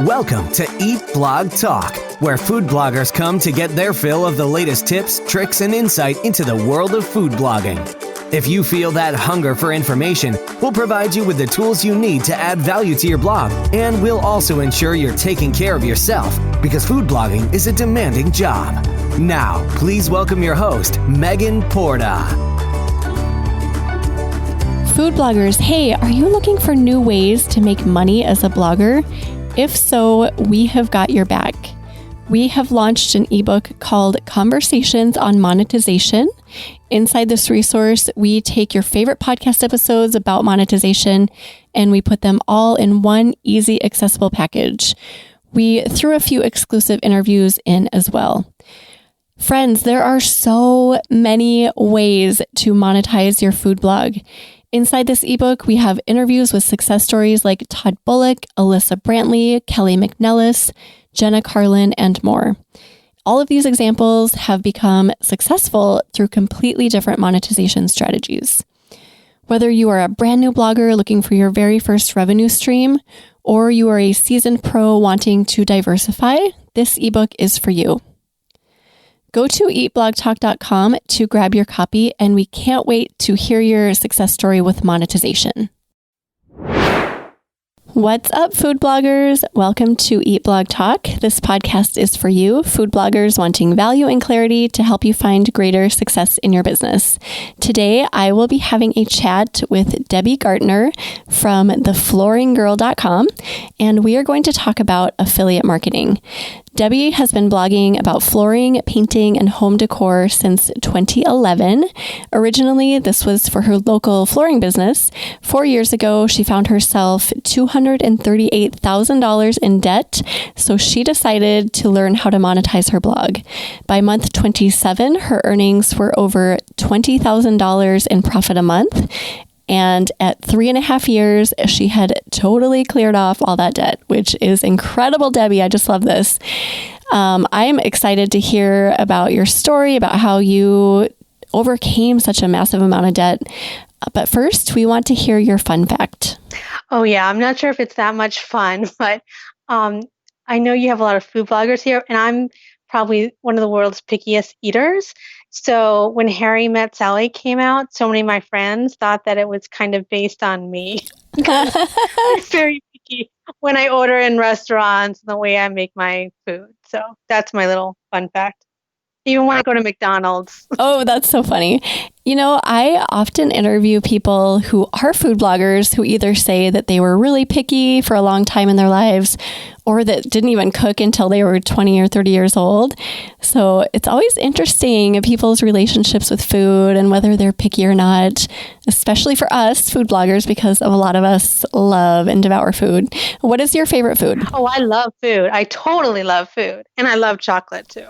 Welcome to Eat Blog Talk, where food bloggers come to get their fill of the latest tips, tricks, and insight into the world of food blogging. If you feel that hunger for information, we'll provide you with the tools you need to add value to your blog, and we'll also ensure you're taking care of yourself, because food blogging is a demanding job. Now, please welcome your host, Megan Porta. Food bloggers, hey, are you looking for new ways to make money as a blogger? If so, we have got your back. We have launched an ebook called Conversations on Monetization. Inside this resource, we take your favorite podcast episodes about monetization and we put them all in one easy, accessible package. We threw a few exclusive interviews in as well. Friends, there are so many ways to monetize your food blog. Inside this ebook, we have interviews with success stories like Todd Bullock, Alyssa Brantley, Kelly McNellis, Jenna Carlin, and more. All of these examples have become successful through completely different monetization strategies. Whether you are a brand new blogger looking for your very first revenue stream, or you are a seasoned pro wanting to diversify, this ebook is for you. Go to eatblogtalk.com to grab your copy, and we can't wait to hear your success story with monetization. What's up, food bloggers? Welcome to Eat Blog Talk. This podcast is for you, food bloggers wanting value and clarity to help you find greater success in your business. Today, I will be having a chat with Debbie Gartner from theflooringgirl.com, and we are going to talk about affiliate marketing. Debbie has been blogging about flooring, painting, and home decor since 2011. Originally, this was for her local flooring business. 4 years ago, she found herself $238,000 in debt, so she decided to learn how to monetize her blog. By month 27, her earnings were over $20,000 in profit a month. And at 3.5 years, she had totally cleared off all that debt, which is incredible, Debbie. I just love this. I'm excited to hear about your story, about how you overcame such a massive amount of debt. But first, we want to hear your fun fact. Oh, yeah. I'm not sure if it's that much fun, but I know you have a lot of food bloggers here, and I'm probably one of the world's pickiest eaters. So when Harry Met Sally came out, so many of my friends thought that it was kind of based on me. I'm very picky when I order in restaurants, the way I make my food. So that's my little fun fact. Even when I go to McDonald's. Oh, that's so funny. You know, I often interview people who are food bloggers who either say that they were really picky for a long time in their lives or that didn't even cook until they were 20 or 30 years old. So it's always interesting people's relationships with food and whether they're picky or not, especially for us food bloggers, because a lot of us love and devour food. What is your favorite food? Oh, I love food. I totally love food. And I love chocolate too.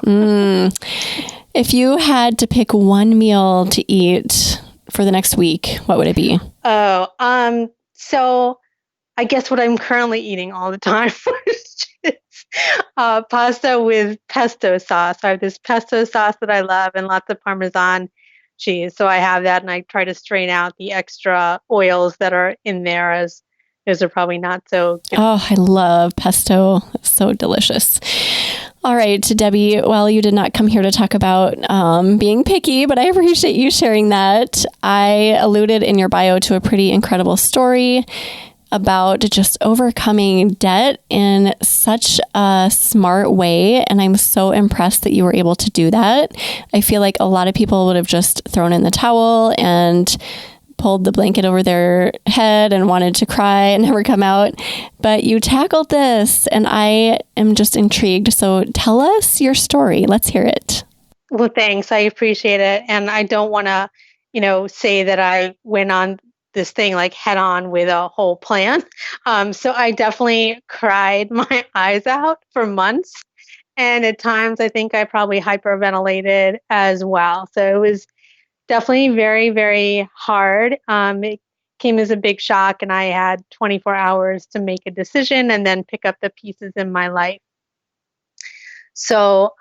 If you had to pick one meal to eat for the next week, what would it be? So I guess what I'm currently eating all the time is pasta with pesto sauce. I have this pesto sauce that I love and lots of Parmesan cheese. So I have that and I try to strain out the extra oils that are in there, as those are probably not so good. Oh, I love pesto. It's so delicious. All right, Debbie, well, you did not come here to talk about being picky, but I appreciate you sharing that. I alluded in your bio to a pretty incredible story about just overcoming debt in such a smart way. And I'm so impressed that you were able to do that. I feel like a lot of people would have just thrown in the towel and pulled the blanket over their head and wanted to cry and never come out. But you tackled this and I am just intrigued. So tell us your story. Let's hear it. Well, thanks. I appreciate it. And I don't want to, say that I went on this thing like head on with a whole plan. So I definitely cried my eyes out for months. And at times I think I probably hyperventilated as well. So it was definitely very, very hard. It came as a big shock and I had 24 hours to make a decision and then pick up the pieces in my life. So,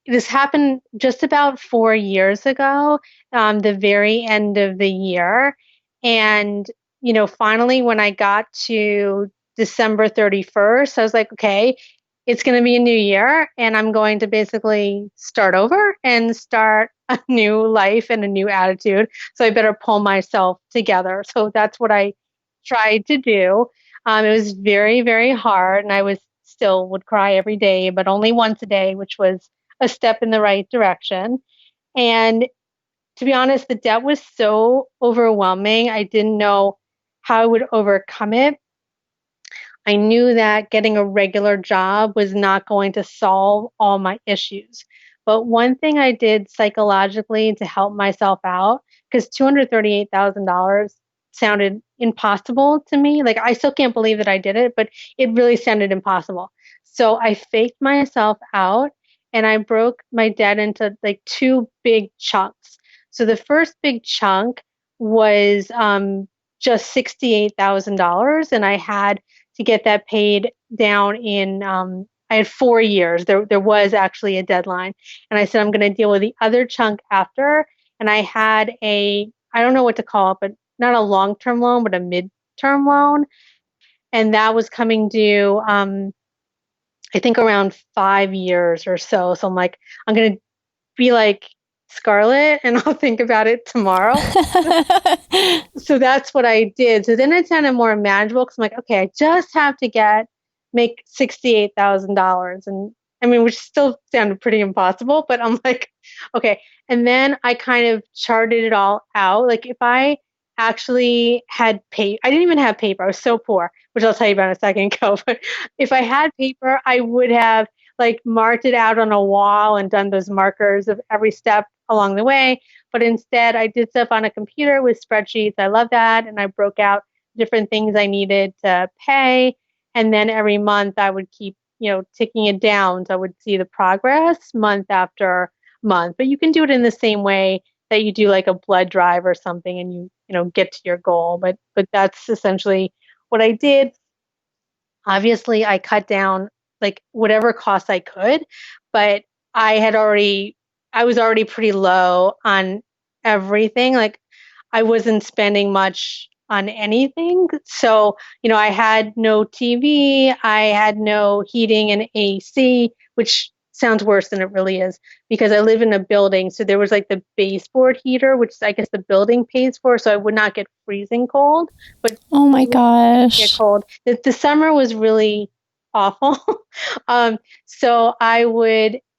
this happened just about 4 years ago, the very end of the year. And, finally, when I got to December 31st. I was like, okay, it's going to be a new year and I'm going to basically start over and start a new life and a new attitude. So I better pull myself together. So that's what I tried to do. It was very, very hard, and I was still would cry every day, but only once a day, which was a step in the right direction. And to be honest, the debt was so overwhelming. I didn't know how I would overcome it. I knew that getting a regular job was not going to solve all my issues. But one thing I did psychologically to help myself out, because $238,000 sounded impossible to me. Like, I still can't believe that I did it, but it really sounded impossible. So I faked myself out and I broke my debt into like two big chunks. So the first big chunk was just $68,000, and I had to get that paid down in I had 4 years. There was actually a deadline. And I said, I'm going to deal with the other chunk after. And I had I don't know what to call it, but not a long-term loan, but a mid-term loan. And that was coming due, I think around 5 years or so. So I'm like, I'm going to be like Scarlett and I'll think about it tomorrow. So that's what I did. So then it sounded more manageable because I'm like, okay, I just have to make $68,000. And I mean, which still sounded pretty impossible, but I'm like, okay. And then I kind of charted it all out. Like, if I actually had paper, I didn't even have paper. I was so poor, which I'll tell you about in a second ago. But if I had paper, I would have like marked it out on a wall and done those markers of every step along the way. But instead, I did stuff on a computer with spreadsheets. I love that. And I broke out different things I needed to pay. And then every month I would keep, ticking it down. So I would see the progress month after month. But you can do it in the same way that you do like a blood drive or something, and you get to your goal. But that's essentially what I did. Obviously, I cut down like whatever costs I could, but I was already pretty low on everything. Like, I wasn't spending much on anything. So, I had no TV, I had no heating and AC, which sounds worse than it really is because I live in a building. So there was like the baseboard heater, which I guess the building pays for. So I would not get freezing cold, but oh my gosh, get cold. The summer was really awful. So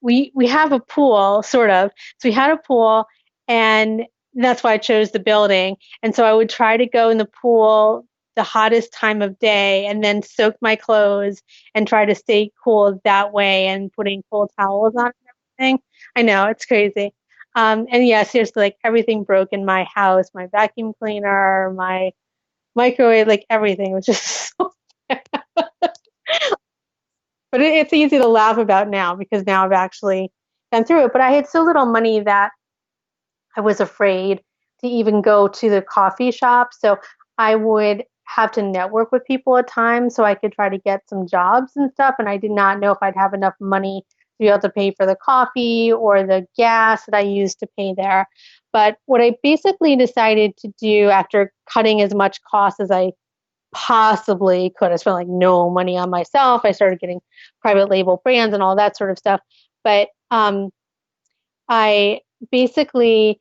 we have a pool, sort of. So we had a pool, and that's why I chose the building. And so I would try to go in the pool the hottest time of day and then soak my clothes and try to stay cool that way, and putting cold towels on and everything. I know, it's crazy. And yeah, seriously, like, everything broke in my house, my vacuum cleaner, my microwave, like everything was just so bad. But it's easy to laugh about now because now I've actually gone through it. But I had so little money that I was afraid to even go to the coffee shop. So I would have to network with people at times so I could try to get some jobs and stuff. And I did not know if I'd have enough money to be able to pay for the coffee or the gas that I used to pay there. But what I basically decided to do after cutting as much cost as I possibly could, I spent like no money on myself. I started getting private label brands and all that sort of stuff. But I basically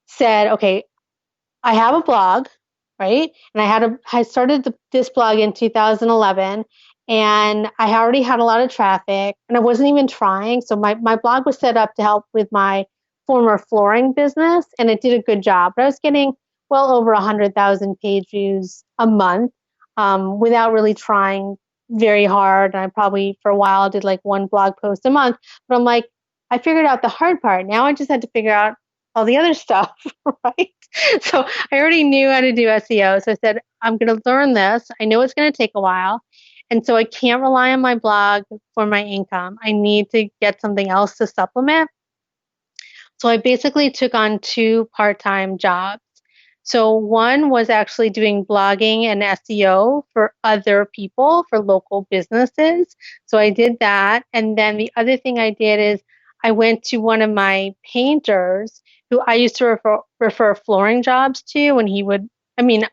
said, okay, I have a blog, right? And I started this blog in 2011, and I already had a lot of traffic, and I wasn't even trying. So my blog was set up to help with my former flooring business, and it did a good job. But I was getting well over 100,000 page views a month without really trying very hard. And I probably, for a while, did like one blog post a month. But I'm like, I figured out the hard part. Now I just had to figure out all the other stuff, right? So I already knew how to do SEO. So I said, I'm going to learn this. I know it's going to take a while. And so I can't rely on my blog for my income. I need to get something else to supplement. So I basically took on two part-time jobs. So one was actually doing blogging and SEO for other people, for local businesses. So I did that. And then the other thing I did is I went to one of my painters who I used to refer flooring jobs to, and he would, I mean,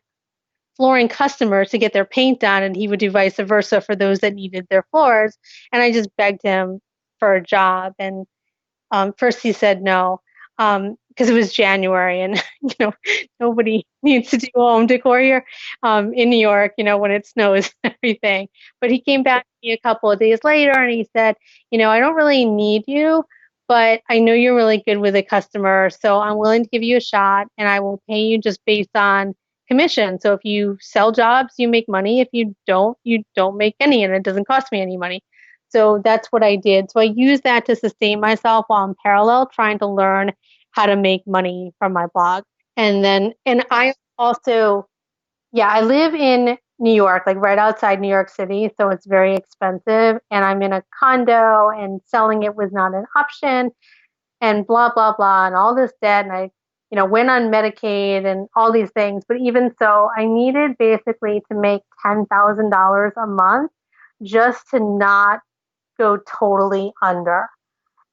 flooring customers to get their paint done, and he would do vice versa for those that needed their floors. And I just begged him for a job. And first he said no, because it was January, and nobody needs to do home decor here in New York, when it snows and everything. But he came back to me a couple of days later, and he said, I don't really need you, but I know you're really good with a customer, so I'm willing to give you a shot, and I will pay you just based on commission. So if you sell jobs, you make money. If you don't make any, and it doesn't cost me any money. So that's what I did. So I used that to sustain myself while in parallel trying to learn how to make money from my blog. And I also, I live in New York, like right outside New York City. So it's very expensive. And I'm in a condo, and selling it was not an option, and blah, blah, blah, and all this debt. And I, went on Medicaid and all these things. But even so, I needed basically to make $10,000 a month just to not go totally under.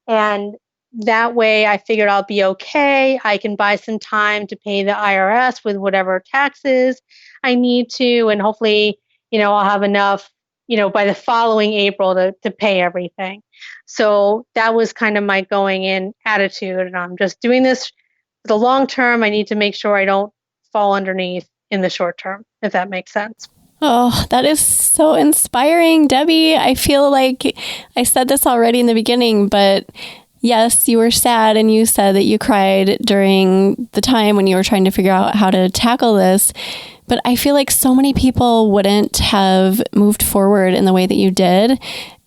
And that way I figured I'll be okay. I can buy some time to pay the IRS with whatever taxes I need to. And hopefully, I'll have enough, by the following April to pay everything. So that was kind of my going in attitude. And I'm just doing this for the long term. I need to make sure I don't fall underneath in the short term, if that makes sense. Oh, that is so inspiring, Debbie. I feel like I said this already in the beginning, but yes, you were sad, and you said that you cried during the time when you were trying to figure out how to tackle this. But I feel like so many people wouldn't have moved forward in the way that you did.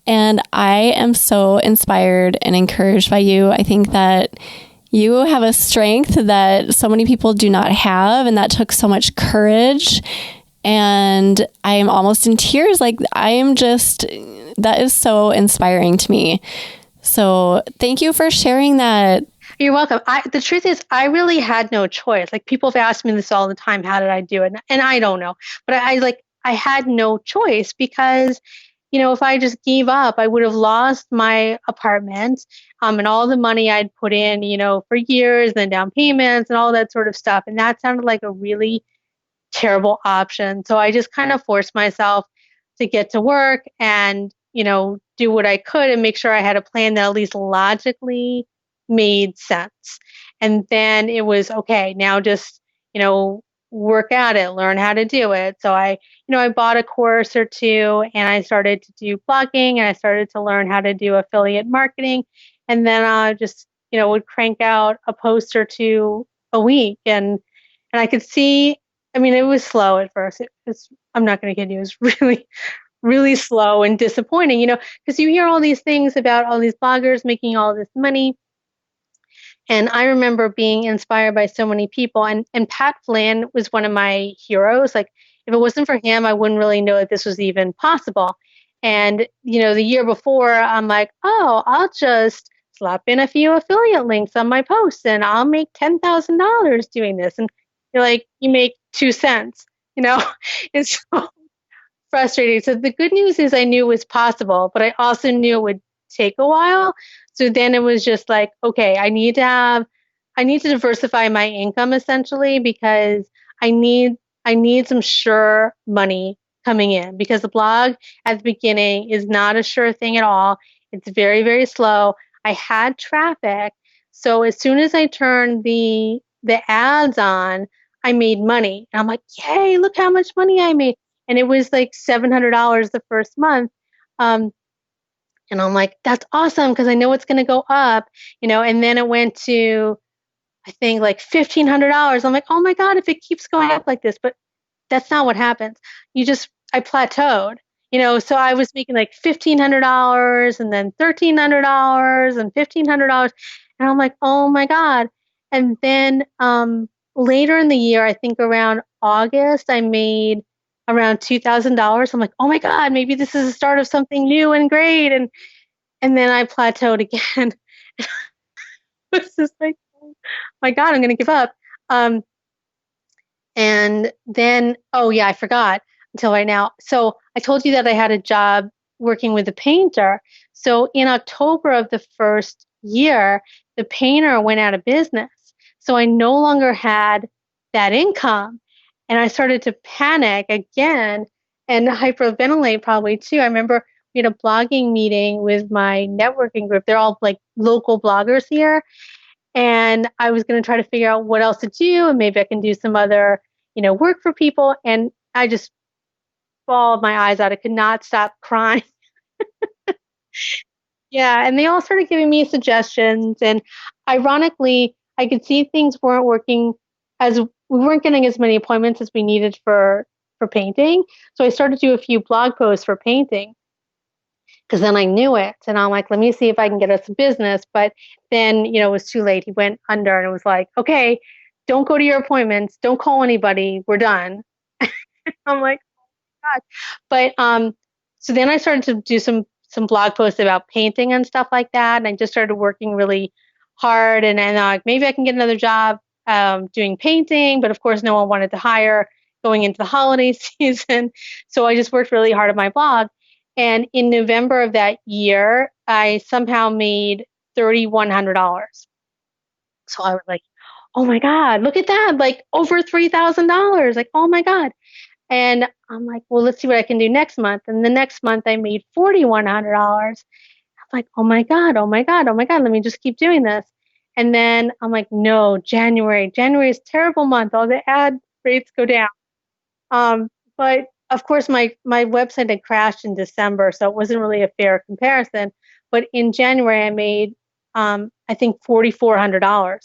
And I am so inspired and encouraged by you. I think that you have a strength that so many people do not have, and that took so much courage. And I am almost in tears. Like, that is so inspiring to me. So thank you for sharing that. You're welcome. The truth is, I really had no choice. Like, people have asked me this all the time. How did I do it? And I don't know. But I had no choice because, if I just gave up, I would have lost my apartment and all the money I'd put in, for years, and then down payments and all that sort of stuff. And that sounded like a really terrible option. So I just kind of forced myself to get to work and, do what I could and make sure I had a plan that at least logically made sense. And then it was okay, now just, work at it, learn how to do it. So I bought a course or two, and I started to do blogging, and I started to learn how to do affiliate marketing. And then I just, would crank out a post or two a week. And I could see, it was slow at first. I'm not going to kid you. It was really, really slow and disappointing, because you hear all these things about all these bloggers making all this money. And I remember being inspired by so many people. And Pat Flynn was one of my heroes. Like, if it wasn't for him, I wouldn't really know that this was even possible. And, the year before, I'm like, oh, I'll just slap in a few affiliate links on my posts, and I'll make $10,000 doing this. And you're like, you make 2 cents, It's so frustrating. So the good news is I knew it was possible, but I also knew it would take a while. So then it was just like, okay, I need to diversify my income essentially, because I need some sure money coming in, because the blog at the beginning is not a sure thing at all. It's very, very slow. I had traffic. So as soon as I turned the ads on, I made money. And I'm like, yay, look how much money I made. And it was like $700 the first month. And I'm like, that's awesome, because I know it's going to go up, and then it went to, I think, like $1,500. I'm like, oh my God, if it keeps going up like this. But that's not what happens. I plateaued, so I was making like $1,500 and then $1,300 and $1,500. And I'm like, oh my God. And then later in the year, I think around August, I made around $2,000. I'm like, oh my God, maybe this is the start of something new and great. And then I plateaued again. It's just like, oh my God, I'm going to give up. And then, oh yeah, I forgot until right now. So I told you that I had a job working with a painter. So in October of the first year, the painter went out of business. So I no longer had that income. And I started to panic again and hyperventilate probably too. I remember we had a blogging meeting with my networking group. They're all like local bloggers here. And I was going to try to figure out what else to do. And maybe I can do some other, work for people. And I just bawled my eyes out. I could not stop crying. Yeah. And they all started giving me suggestions. And ironically, I could see things weren't working as we weren't getting as many appointments as we needed for painting. So I started to do a few blog posts for painting because then I knew it. And I'm like, let me see if I can get us a business. But then, it was too late. He went under and it was like, okay, don't go to your appointments. Don't call anybody. We're done. I'm like, God. But so then I started to do some blog posts about painting and stuff like that. And I just started working really hard. And then like maybe I can get another job doing painting. But of course, no one wanted to hire going into the holiday season. So I just worked really hard on my blog. And in November of that year, I somehow made $3,100. So I was like, oh my God, look at that. Like over $3,000. Like, oh my God. And I'm like, well, let's see what I can do next month. And the next month I made $4,100. I'm like, oh my God, oh my God, oh my God, let me just keep doing this. And then I'm like, no, January is a terrible month. All the ad rates go down. But of course, my website had crashed in December, so it wasn't really a fair comparison. But in January, I made, I think, $4,400. I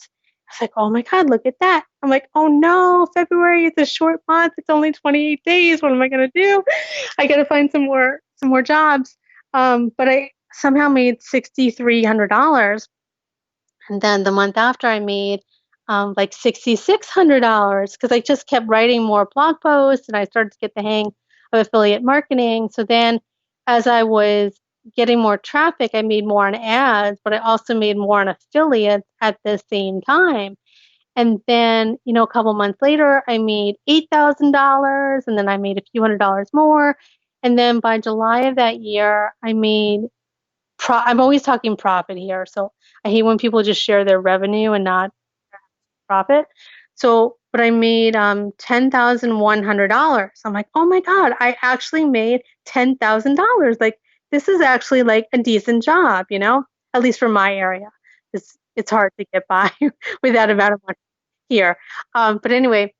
was like, oh my God, look at that. I'm like, oh no, February is a short month. It's only 28 days. What am I going to do? I got to find some more jobs. But I somehow made $6,300. And then the month after I made like $6,600 because I just kept writing more blog posts and I started to get the hang of affiliate marketing. So then as I was getting more traffic, I made more on ads, but I also made more on affiliates at the same time. And then, a couple months later, I made $8,000 and then I made a few $100s more. And then by July of that year, I made I'm always talking profit here. So I hate when people just share their revenue and not profit. So, but I made $10,100. I'm like, oh my God, I actually made $10,000. Like this is actually like a decent job, at least for my area. It's hard to get by with that amount of money here. But anyway,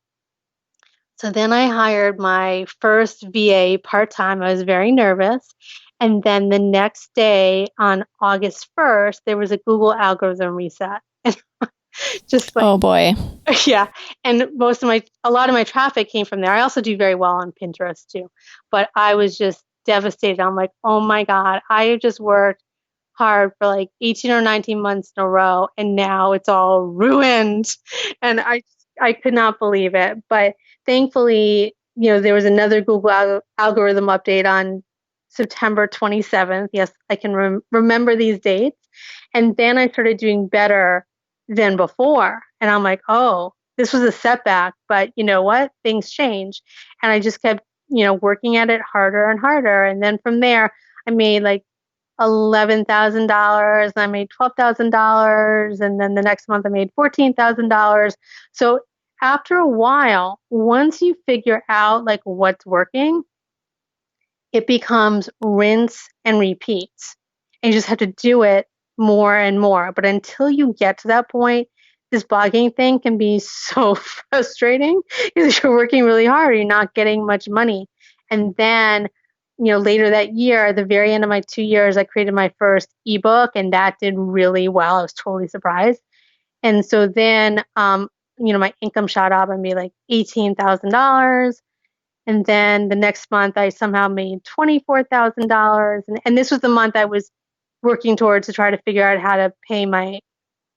so then I hired my first VA part-time. I was very nervous. And then the next day on August 1st, there was a Google algorithm reset. Just like, oh boy. Yeah. And a lot of my traffic came from there. I also do very well on Pinterest too. But I was just devastated. I'm like, oh my God, I have just worked hard for like 18 or 19 months in a row. And now it's all ruined. And I could not believe it. But thankfully, there was another Google algorithm update on September 27th. Yes, I can remember these dates. And then I started doing better than before. And I'm like, oh, this was a setback, but you know what? Things change. And I just kept, working at it harder and harder. And then from there, I made like $11,000 and I made $12,000. And then the next month I made $14,000. So after a while, once you figure out like what's working, it becomes rinse and repeat. And you just have to do it more and more. But until you get to that point, this blogging thing can be so frustrating because you're working really hard, you're not getting much money. And then, later that year, at the very end of my 2 years, I created my first ebook and that did really well. I was totally surprised. And so then, my income shot up. I made like $18,000. And then the next month, I somehow made $24,000. And this was the month I was working towards to try to figure out how to pay my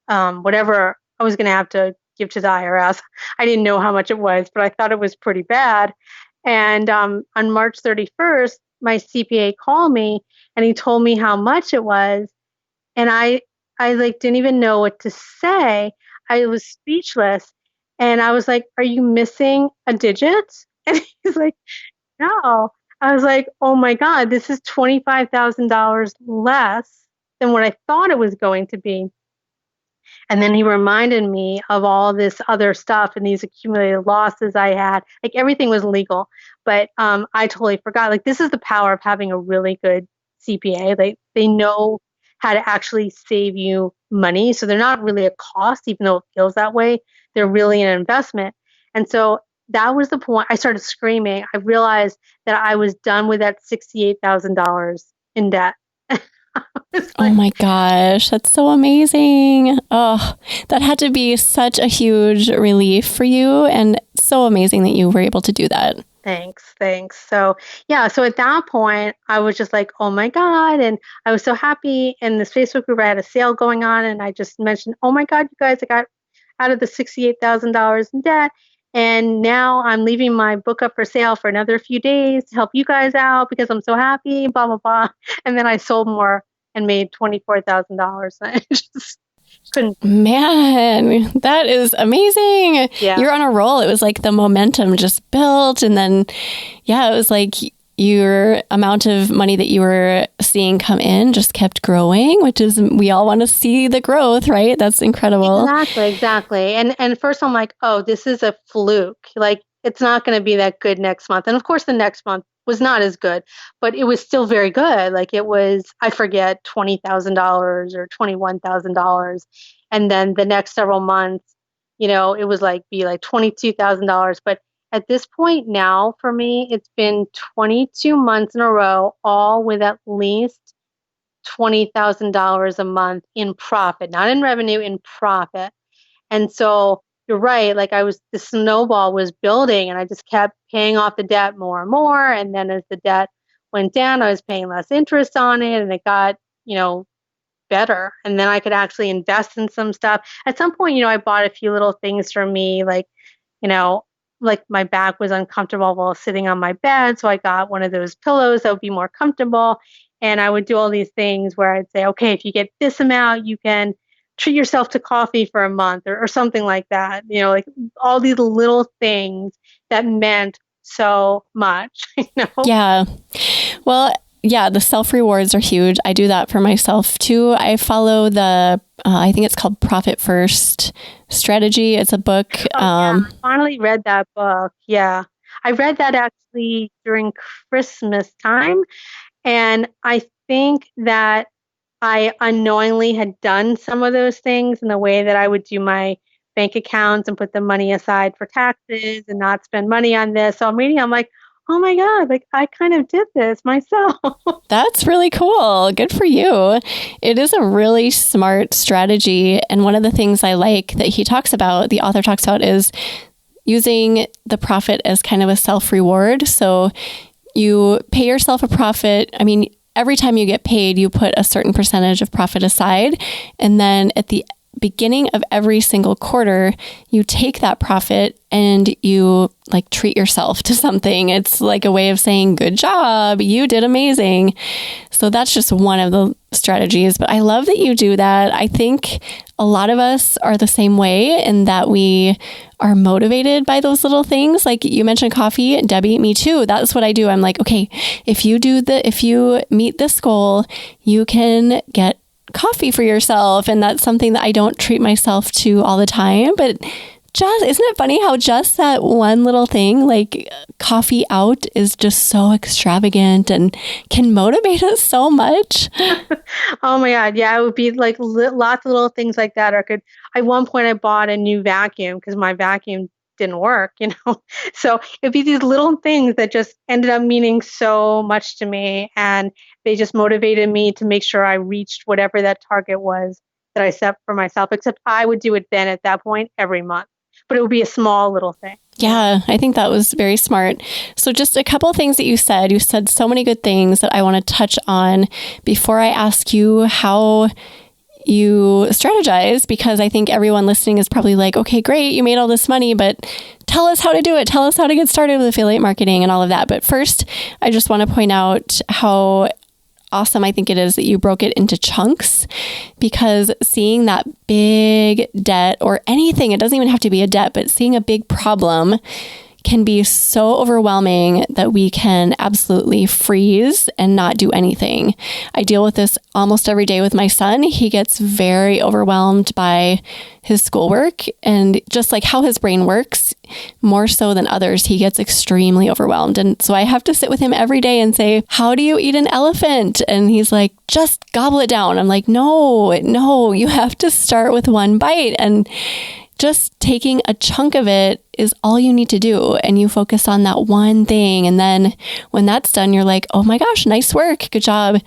whatever I was going to have to give to the IRS. I didn't know how much it was, but I thought it was pretty bad. And on March 31st, my CPA called me and he told me how much it was. And I like didn't even know what to say. I was speechless. And I was like, are you missing a digit? And he's like, no. I was like, oh my God, this is $25,000 less than what I thought it was going to be. And then he reminded me of all this other stuff and these accumulated losses I had. Like everything was legal, but I totally forgot. Like this is the power of having a really good CPA. They know how to actually save you money. So they're not really a cost, even though it feels that way. They're really an investment. And so that was the point. I started screaming. I realized that I was done with that $68,000 in debt. Oh my gosh, that's so amazing. Oh, that had to be such a huge relief for you, and so amazing that you were able to do that. Thanks. So yeah, so at that point, I was just like, oh my God. And I was so happy in this Facebook group. I had a sale going on, and I just mentioned, oh my God, you guys, I got out of the $68,000 in debt. And now I'm leaving my book up for sale for another few days to help you guys out because I'm so happy, blah, blah, blah. And then I sold more and made $24,000. I just couldn't. Man, that is amazing. Yeah. You're on a roll. It was like the momentum just built. And then, yeah, it was like your amount of money that you were seeing come in just kept growing, which is, we all want to see the growth, right? That's incredible. Exactly. And first I'm like, oh, this is a fluke. Like, it's not going to be that good next month. And of course, the next month was not as good, but it was still very good. Like it was, I forget, $20,000 or $21,000. And then the next several months, it was like $22,000. But at this point now, for me, it's been 22 months in a row, all with at least $20,000 a month in profit, not in revenue, in profit. And so you're right. Like the snowball was building, and I just kept paying off the debt more and more. And then as the debt went down, I was paying less interest on it, and it got, better. And then I could actually invest in some stuff. At some point, I bought a few little things for me, like my back was uncomfortable while sitting on my bed. So I got one of those pillows that would be more comfortable. And I would do all these things where I'd say, okay, if you get this amount, you can treat yourself to coffee for a month or something like that. Like all these little things that meant so much. Yeah. Well, yeah, the self-rewards are huge. I do that for myself too. I follow I think it's called Profit First Strategy. It's a book. I finally read that book. Yeah. I read that actually during Christmas time. And I think that I unknowingly had done some of those things in the way that I would do my bank accounts and put the money aside for taxes and not spend money on this. So I'm reading, I'm like, oh my God, like I kind of did this myself. That's really cool. Good for you. It is a really smart strategy. And one of the things I like that the author talks about, is using the profit as kind of a self-reward. So you pay yourself a profit. I mean, every time you get paid, you put a certain percentage of profit aside. And then at the beginning of every single quarter, you take that profit and you like treat yourself to something. It's like a way of saying, good job, you did amazing. So that's just one of the strategies. But I love that you do that. I think a lot of us are the same way in that we are motivated by those little things. Like you mentioned coffee, Debbie, me too. That's what I do. I'm like, okay, if you meet this goal, you can get coffee for yourself. And that's something that I don't treat myself to all the time. But isn't it funny how just that one little thing, like coffee out, is just so extravagant and can motivate us so much? Oh my God. Yeah, it would be like lots of little things like that. At one point I bought a new vacuum because my vacuum didn't work, So it'd be these little things that just ended up meaning so much to me. And they just motivated me to make sure I reached whatever that target was that I set for myself, except I would do it then at that point every month. But it would be a small little thing. Yeah, I think that was very smart. So just a couple of things that you said. You said so many good things that I want to touch on before I ask you how you strategize, because I think everyone listening is probably like, okay, great, you made all this money, but tell us how to do it. Tell us how to get started with affiliate marketing and all of that. But first, I just want to point out how awesome I think it is that you broke it into chunks, because seeing that big debt or anything, it doesn't even have to be a debt, but seeing a big problem can be so overwhelming that we can absolutely freeze and not do anything. I deal with this almost every day with my son. He gets very overwhelmed by his schoolwork, and just like how his brain works, more so than others, he gets extremely overwhelmed. And so I have to sit with him every day and say, how do you eat an elephant? And he's like, just gobble it down. I'm like, no, you have to start with one bite. And just taking a chunk of it is all you need to do. And you focus on that one thing. And then when that's done, you're like, oh my gosh, nice work. Good job.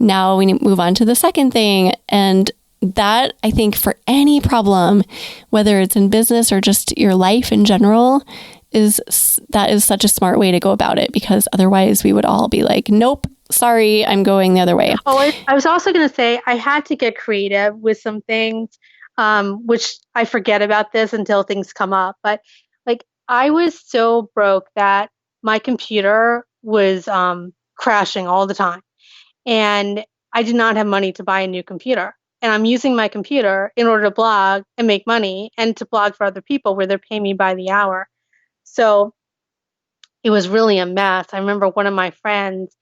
Now we need to move on to the second thing. And that, I think, for any problem, whether it's in business or just your life in general, is such a smart way to go about it, because otherwise we would all be like, nope, sorry, I'm going the other way. Oh, I was also going to say I had to get creative with some things, which I forget about this until things come up. But like, I was so broke that my computer was crashing all the time, and I did not have money to buy a new computer. And I'm using my computer in order to blog and make money and to blog for other people where they're paying me by the hour. So it was really a mess. I remember one of my friends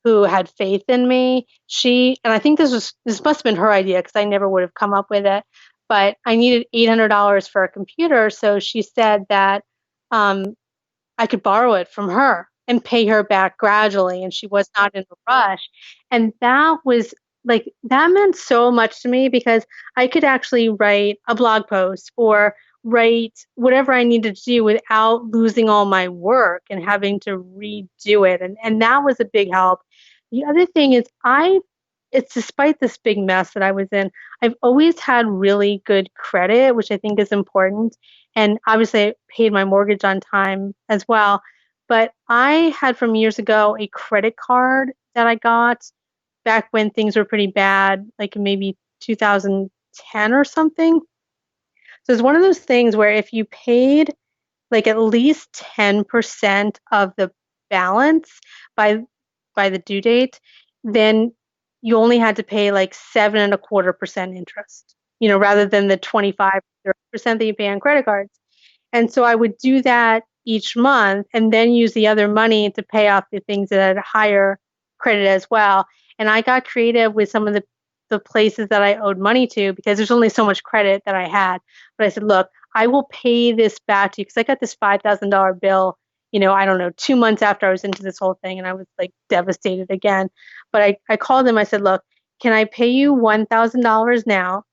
who had faith in me. And I think this must have been her idea because I never would have come up with it. But I needed $800 for a computer. So she said that I could borrow it from her and pay her back gradually. And she was not in a rush. And that meant so much to me, because I could actually write a blog post or write whatever I needed to do without losing all my work and having to redo it. And that was a big help. The other thing is it's despite this big mess that I was in, I've always had really good credit, which I think is important. And obviously I paid my mortgage on time as well. But I had from years ago a credit card that I got back when things were pretty bad, like maybe 2010 or something. So it's one of those things where if you paid like at least 10% of the balance by the due date, then you only had to pay like 7.25% interest, rather than the 25% that you pay on credit cards. And so I would do that each month and then use the other money to pay off the things that had higher credit as well. And I got creative with some of the places that I owed money to, because there's only so much credit that I had. But I said, look, I will pay this back to you, because I got this $5,000 bill, I don't know, 2 months after I was into this whole thing, and I was like devastated again. But I called them. I said, look, can I pay you $1,000 now?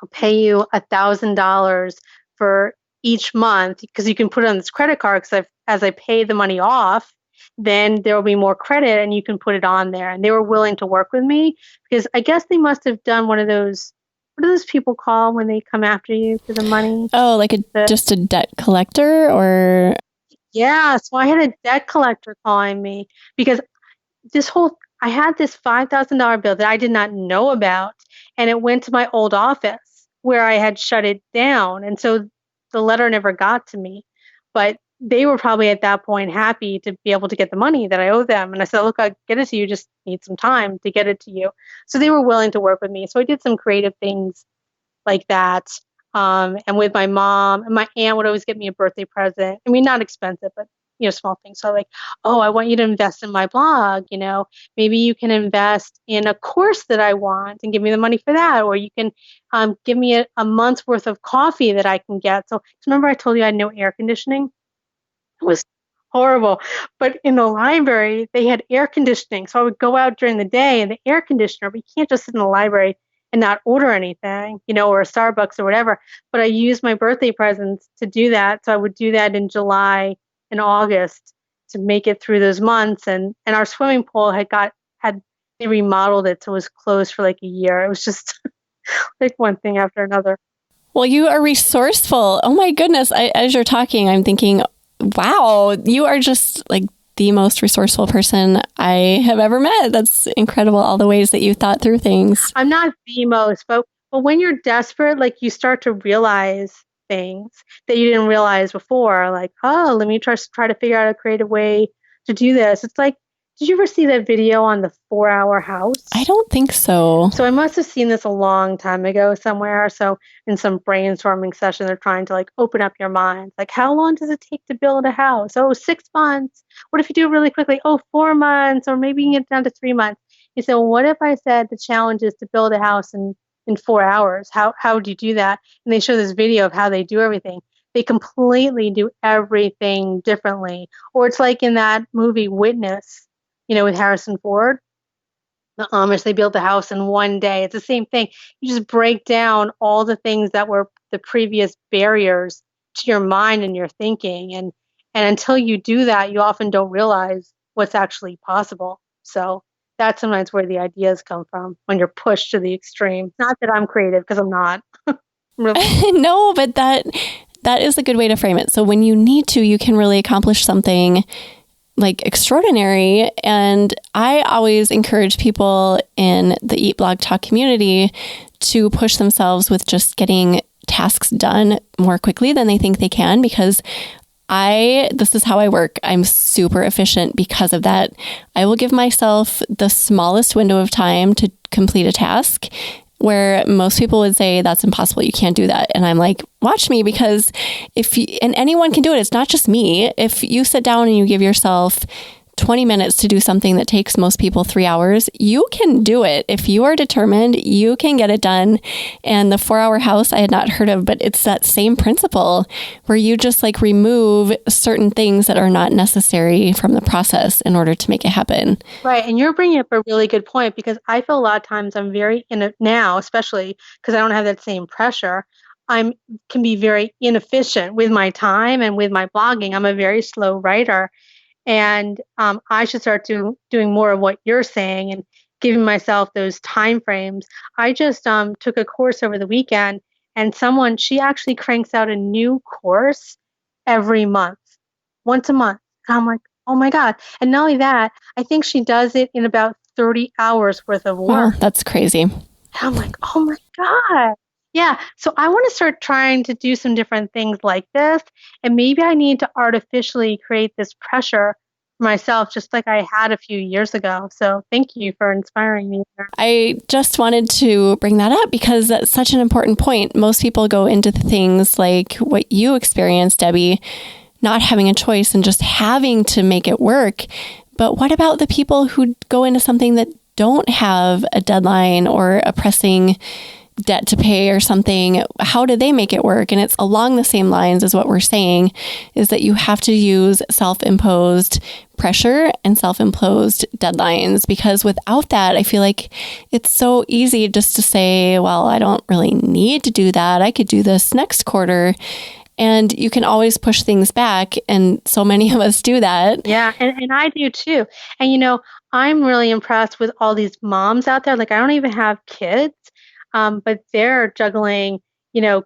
I'll pay you $1,000 for each month, because you can put it on this credit card, because as I pay the money off, then there will be more credit and you can put it on there. And they were willing to work with me, because I guess they must have done one of those, what do those people call when they come after you for the money? Oh, like just a debt collector, or? Yeah. So I had a debt collector calling me, because I had this $5,000 bill that I did not know about, and it went to my old office where I had shut it down. And so the letter never got to me, but they were probably at that point happy to be able to get the money that I owe them. And I said, look, I'll get it to you, just need some time to get it to you. So they were willing to work with me. So I did some creative things like that. And with my mom, and my aunt would always get me a birthday present. I mean, not expensive, but small things. So like, oh, I want you to invest in my blog. Maybe you can invest in a course that I want and give me the money for that. Or you can give me a month's worth of coffee that I can get. So remember I told you I had no air conditioning? It was horrible. But in the library, they had air conditioning. So I would go out during the day and the air conditioner, but you can't just sit in the library and not order anything, or a Starbucks or whatever. But I used my birthday presents to do that. So I would do that in July and August to make it through those months. And our swimming pool they remodeled it, so it was closed for like a year. It was just like one thing after another. Well, you are resourceful. Oh my goodness. As you're talking, I'm thinking, wow, you are just like the most resourceful person I have ever met. That's incredible, all the ways that you thought through things. I'm not the most, but when you're desperate, like you start to realize things that you didn't realize before. Like, oh, let me try to figure out a creative way to do this. It's like, Did you ever see that video on the 4-hour house? I don't think so. So I must have seen this a long time ago somewhere. So in some brainstorming session, they're trying to like open up your mind. Like, how long does it take to build a house? Oh, 6 months. What if you do it really quickly? Oh, 4 months, or maybe you can get it down to 3 months. You say, well, what if I said the challenge is to build a house in 4 hours? How would you do that? And they show this video of how they do everything. They completely do everything differently. Or it's like in that movie Witness, with Harrison Ford. The Amish, they built a house in one day. It's the same thing. You just break down all the things that were the previous barriers to your mind and your thinking. And until you do that, you often don't realize what's actually possible. So that's sometimes where the ideas come from when you're pushed to the extreme. Not that I'm creative, because I'm not. Really. No, but that is a good way to frame it. So when you need to, you can really accomplish something like extraordinary. And I always encourage people in the Eat Blog Talk community to push themselves with just getting tasks done more quickly than they think they can, because this is how I work. I'm super efficient because of that. I will give myself the smallest window of time to complete a task, where most people would say that's impossible. You can't do that. And I'm like, watch me, because and anyone can do it. It's not just me. If you sit down and you give yourself 20 minutes to do something that takes most people 3 hours, you can do it. If you are determined, you can get it done. And the 4-hour house I had not heard of, but it's that same principle where you just like remove certain things that are not necessary from the process in order to make it happen. Right. And you're bringing up a really good point, because I feel a lot of times I'm very now, especially because I don't have that same pressure. Can be very inefficient with my time and with my blogging. I'm a very slow writer. And I should start doing more of what you're saying and giving myself those time frames. I just took a course over the weekend, and she actually cranks out a new course every month, once a month. And I'm like, oh my God. And not only that, I think she does it in about 30 hours worth of work. Oh, that's crazy. And I'm like, oh my God. Yeah. So I want to start trying to do some different things like this. And maybe I need to artificially create this pressure for myself, just like I had a few years ago. So thank you for inspiring me there. I just wanted to bring that up because that's such an important point. Most people go into things like what you experienced, Debbie, not having a choice and just having to make it work. But what about the people who go into something that don't have a deadline or a pressing debt to pay or something? How do they make it work? And it's along the same lines as what we're saying, is that you have to use self-imposed pressure and self-imposed deadlines, because without that, I feel like it's so easy just to say, well, I don't really need to do that. I could do this next quarter. And you can always push things back. And so many of us do that. Yeah, and I do too. And I'm really impressed with all these moms out there. Like, I don't even have kids. But they're juggling,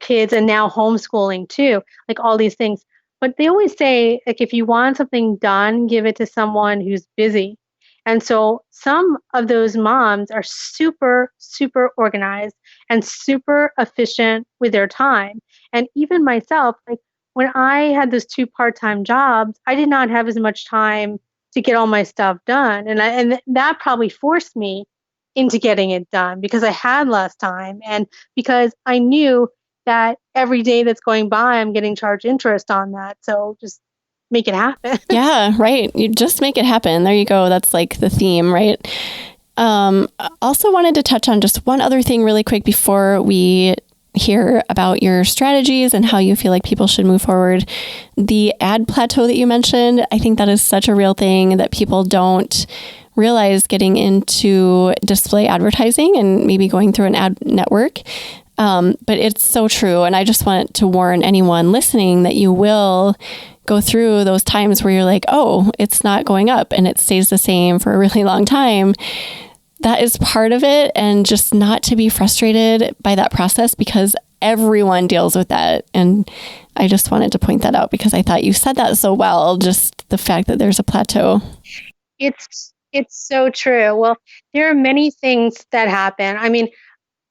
kids and now homeschooling too, like all these things. But they always say, like, if you want something done, give it to someone who's busy. And so some of those moms are super, super organized and super efficient with their time. And even myself, like when I had those 2 part-time jobs, I did not have as much time to get all my stuff done. And that probably forced me into getting it done, because I had less time and because I knew that every day that's going by, I'm getting charged interest on that. So just make it happen. Yeah, right. You just make it happen. There you go. That's like the theme, right? Also wanted to touch on just one other thing really quick before we hear about your strategies and how you feel like people should move forward. The ad plateau that you mentioned, I think that is such a real thing that people don't realize getting into display advertising and maybe going through an ad network. But it's so true. And I just want to warn anyone listening that you will go through those times where you're like, oh, it's not going up and it stays the same for a really long time. That is part of it. And just not to be frustrated by that process, because everyone deals with that. And I just wanted to point that out because I thought you said that so well, just the fact that there's a plateau. It's so true. Well, there are many things that happen. I mean,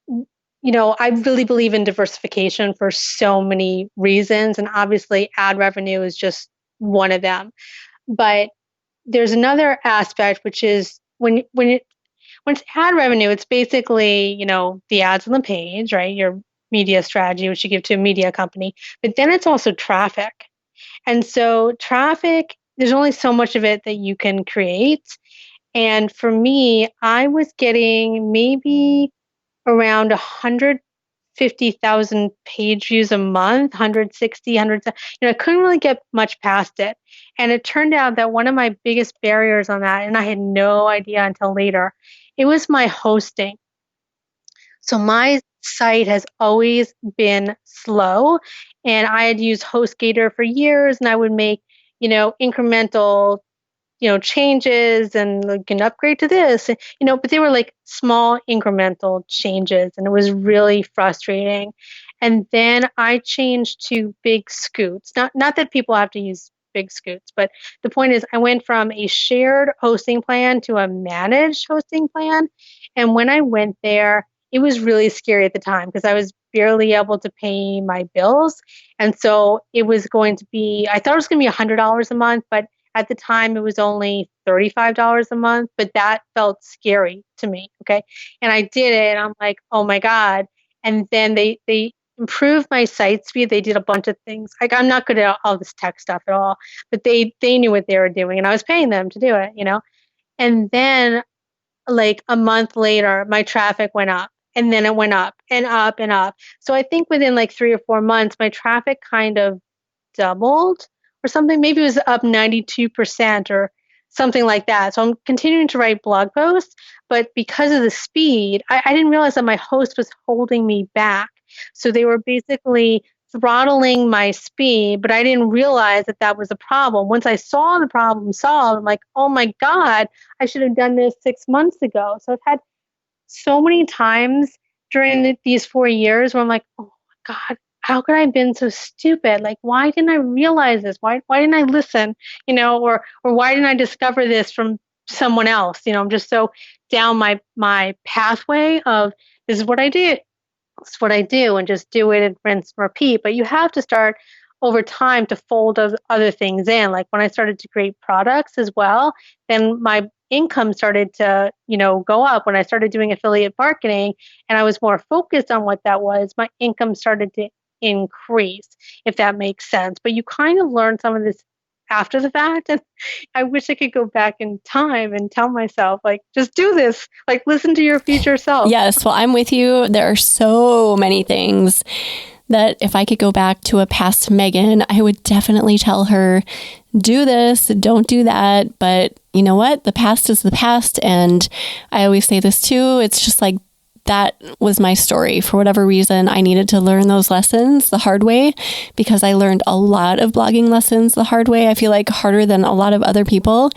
I really believe in diversification for so many reasons. And obviously ad revenue is just one of them. But there's another aspect, which is when it's ad revenue, it's basically, the ads on the page, right? Your media strategy, which you give to a media company, but then it's also traffic. And so traffic, there's only so much of it that you can create. And for me, I was getting maybe around 150,000 page views a month, 160, 100. I couldn't really get much past it. And it turned out that one of my biggest barriers on that, and I had no idea until later, it was my hosting. So my site has always been slow, and I had used HostGator for years, and I would make, incremental changes and like an upgrade to this, but they were like small incremental changes, and it was really frustrating. And then I changed to big scoots. Not that people have to use big scoots, but the point is I went from a shared hosting plan to a managed hosting plan. And when I went there, it was really scary at the time because I was barely able to pay my bills. And so it was going to be, I thought it was going to be $100 a month, but at the time, it was only $35 a month, but that felt scary to me. Okay. And I did it, and I'm like, oh my God. And then they improved my site speed. They did a bunch of things. Like, I'm not good at all this tech stuff at all, but they knew what they were doing, and I was paying them to do it, And then, like a month later, my traffic went up. And then it went up and up and up. So I think within like 3 or 4 months, my traffic kind of doubled or something. Maybe it was up 92% or something like that. So I'm continuing to write blog posts, but because of the speed, I didn't realize that my host was holding me back. So they were basically throttling my speed, but I didn't realize that that was a problem. Once I saw the problem solved, I'm like, oh my God, I should have done this 6 months ago. So I've had so many times during these 4 years where I'm like, oh my God, how could I have been so stupid? Like, why didn't I realize this? Why didn't I listen? Or why didn't I discover this from someone else? I'm just so down my pathway of this is what I do. This is what I do, and just do it and rinse and repeat. But you have to start over time to fold other things in. Like when I started to create products as well, then my income started to, go up. When I started doing affiliate marketing and I was more focused on what that was, my income started to increase, if that makes sense. But you kind of learn some of this after the fact. And I wish I could go back in time and tell myself, like, just do this, like, listen to your future self. Yes. Well, I'm with you. There are so many things that if I could go back to a past Megan, I would definitely tell her, do this, don't do that. But you know what? The past is the past. And I always say this too. It's just like, that was my story. For whatever reason, I needed to learn those lessons the hard way because I learned a lot of blogging lessons the hard way. I feel like harder than a lot of other people,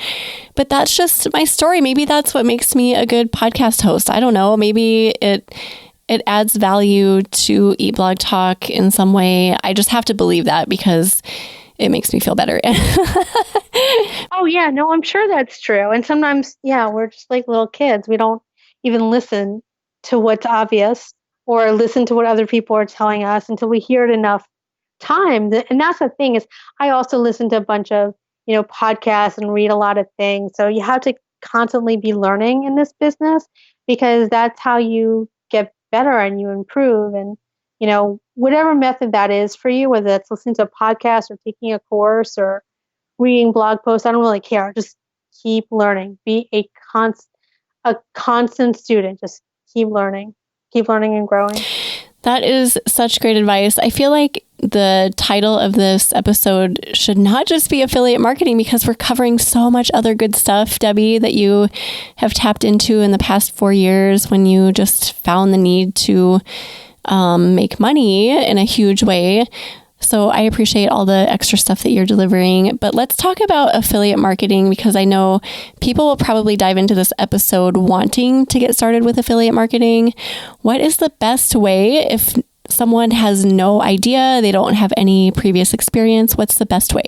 but that's just my story. Maybe that's what makes me a good podcast host. I don't know. Maybe it adds value to Eat Blog Talk in some way. I just have to believe that because it makes me feel better. Oh yeah, no, I'm sure that's true. And sometimes, yeah, we're just like little kids. We don't even listen to what's obvious or listen to what other people are telling us until we hear it enough times. And that's the thing is I also listen to a bunch of, podcasts and read a lot of things. So you have to constantly be learning in this business because that's how you get better and you improve. And, whatever method that is for you, whether that's listening to a podcast or taking a course or reading blog posts, I don't really care. Just keep learning. Be a constant student. Just keep learning and growing. That is such great advice. I feel like the title of this episode should not just be affiliate marketing because we're covering so much other good stuff, Debbie, that you have tapped into in the past 4 years when you just found the need to make money in a huge way. So I appreciate all the extra stuff that you're delivering. But let's talk about affiliate marketing because I know people will probably dive into this episode wanting to get started with affiliate marketing. What is the best way if someone has no idea, they don't have any previous experience? What's the best way?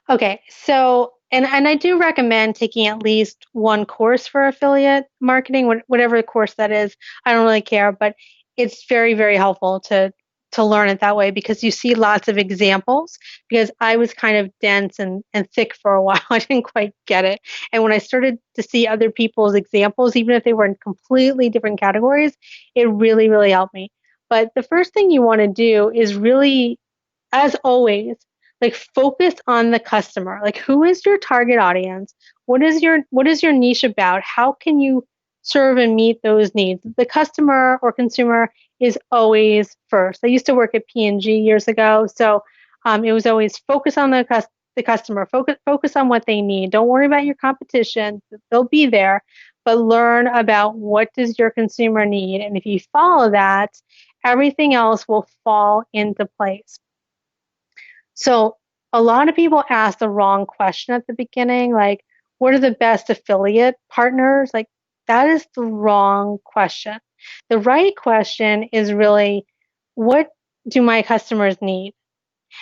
Okay. So, and I do recommend taking at least one course for affiliate marketing, whatever course that is. I don't really care, but it's very, very helpful to to learn it that way because you see lots of examples. Because I was kind of dense and thick for a while. I didn't quite get it. And when I started to see other people's examples, even if they were in completely different categories, it really, really helped me. But the first thing you want to do is really, as always, like focus on the customer. Like, who is your target audience? What is your niche about? How can you serve and meet those needs? The customer or consumer is always first. I used to work at P&G years ago, so it was always focus on the customer. Focus on what they need. Don't worry about your competition; they'll be there. But learn about what does your consumer need, and if you follow that, everything else will fall into place. So a lot of people ask the wrong question at the beginning, like, what are the best affiliate partners? Like, that is the wrong question. The right question is really, what do my customers need?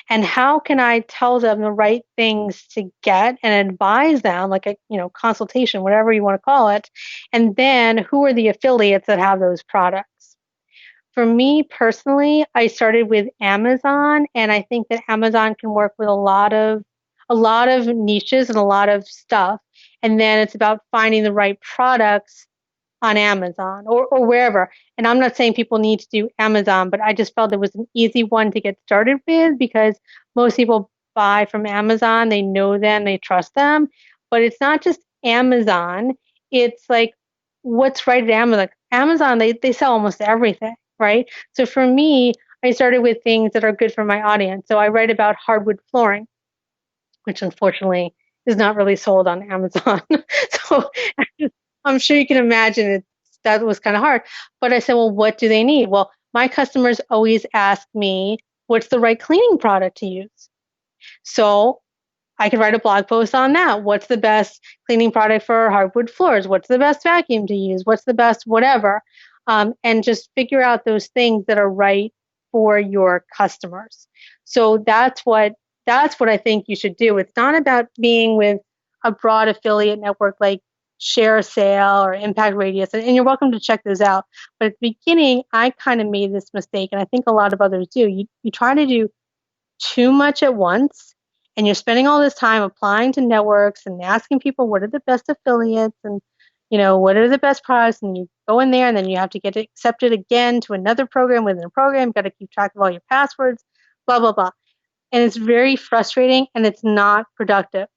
And how can I tell them the right things to get and advise them, like a consultation, whatever you want to call it? And then who are the affiliates that have those products? For me personally, I started with Amazon, and I think that Amazon can work with a lot of niches and a lot of stuff. And then it's about finding the right products on Amazon or wherever. And I'm not saying people need to do Amazon, but I just felt it was an easy one to get started with because most people buy from Amazon. They know them, they trust them. But it's not just Amazon. It's like what's right at Amazon. Amazon, they sell almost everything, right? So for me, I started with things that are good for my audience. So I write about hardwood flooring, which unfortunately is not really sold on Amazon. So I'm sure you can imagine that was kind of hard. But I said, well, what do they need? Well, my customers always ask me, what's the right cleaning product to use? So I could write a blog post on that. What's the best cleaning product for hardwood floors? What's the best vacuum to use? What's the best whatever? And just figure out those things that are right for your customers. So that's what I think you should do. It's not about being with a broad affiliate network like Share a Sale or Impact Radius, and you're welcome to check those out. But at the beginning, I kind of made this mistake, and I think a lot of others do. You try to do too much at once, and you're spending all this time applying to networks and asking people what are the best affiliates and what are the best products, and you go in there and then you have to get accepted again to another program within a program. You've got to keep track of all your passwords, blah, blah, blah. And it's very frustrating and it's not productive.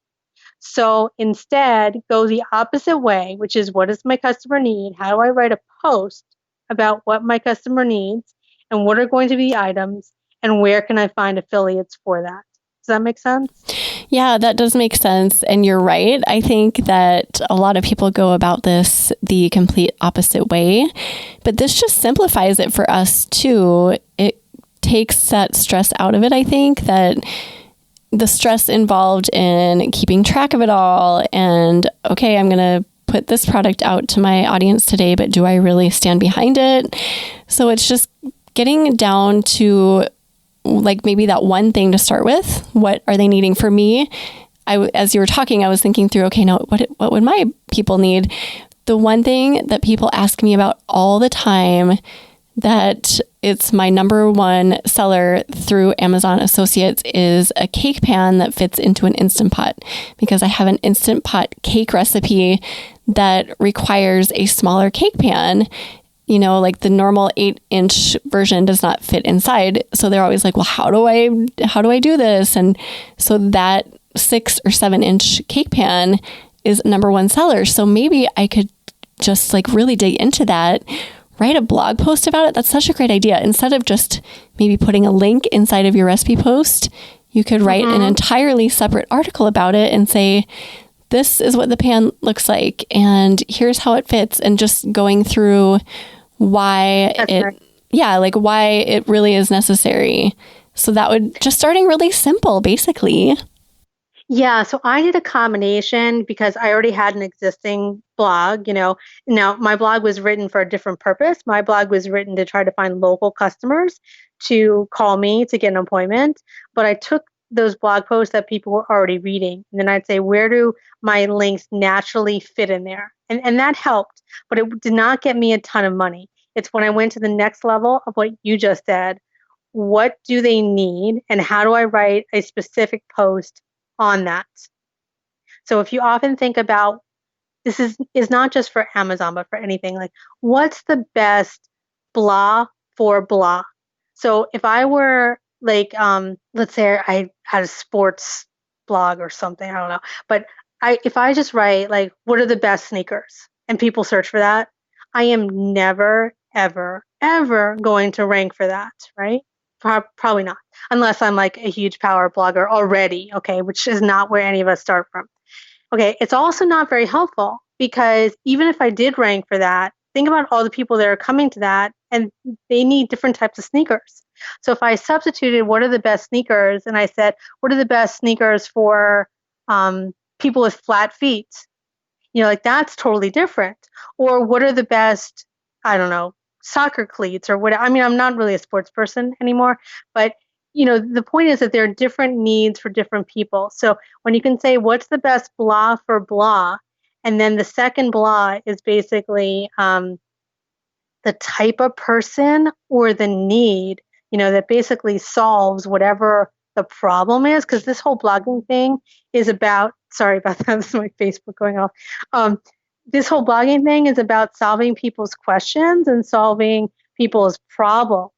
So instead, go the opposite way, which is what does my customer need? How do I write a post about what my customer needs and what are going to be the items and where can I find affiliates for that? Does that make sense? Yeah, that does make sense. And you're right. I think that a lot of people go about this the complete opposite way, but this just simplifies it for us too. It takes that stress out of it. I think that the stress involved in keeping track of it all and, okay, I'm going to put this product out to my audience today, but do I really stand behind it? So it's just getting down to like maybe that one thing to start with. What are they needing? For me, as you were talking, I was thinking through, okay, now what would my people need? The one thing that people ask me about all the time that it's my number one seller through Amazon Associates is a cake pan that fits into an Instant Pot, because I have an Instant Pot cake recipe that requires a smaller cake pan. Like the normal 8-inch version does not fit inside. So they're always like, well, how do I do this? And so that 6 or 7-inch cake pan is number one seller. So maybe I could just like really dig into that, write a blog post about it. That's such a great idea. Instead of just maybe putting a link inside of your recipe post, you could write an entirely separate article about it and say, this is what the pan looks like, and here's how it fits, and just going through why why it really is necessary. So that would just starting really simple, basically. Yeah, so I did a combination because I already had an existing blog, Now, my blog was written for a different purpose. My blog was written to try to find local customers to call me to get an appointment. But I took those blog posts that people were already reading, and then I'd say, where do my links naturally fit in there? And that helped, but it did not get me a ton of money. It's when I went to the next level of what you just said. what do they need and how do I write a specific post on that? So if you often think about, this is not just for Amazon, but for anything, like what's the best blah for blah? So if I were like, let's say I had a sports blog or something, I don't know, but if I just write like, what are the best sneakers? And people search for that, I am never, ever, ever going to rank for that, right? Probably not, unless I'm like a huge power blogger already, okay, which is not where any of us start from. Okay, it's also not very helpful because even if I did rank for that, think about all the people that are coming to that and they need different types of sneakers. So if I substituted what are the best sneakers and I said, what are the best sneakers for people with flat feet? Like that's totally different. Or what are the best, I don't know, soccer cleats or what? I mean, I'm not really a sports person anymore, but the point is that there are different needs for different people. So when you can say, what's the best blah for blah? And then the second blah is basically the type of person or the need, that basically solves whatever the problem is. Because this whole blogging thing is about, sorry about that, this is my Facebook going off. This whole blogging thing is about solving people's questions and solving people's problems.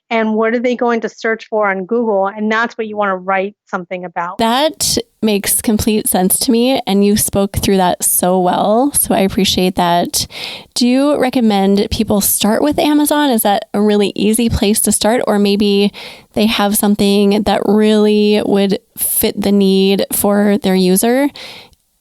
And what are they going to search for on Google? And that's what you want to write something about. That makes complete sense to me. And you spoke through that so well. So I appreciate that. Do you recommend people start with Amazon? Is that a really easy place to start? Or maybe they have something that really would fit the need for their user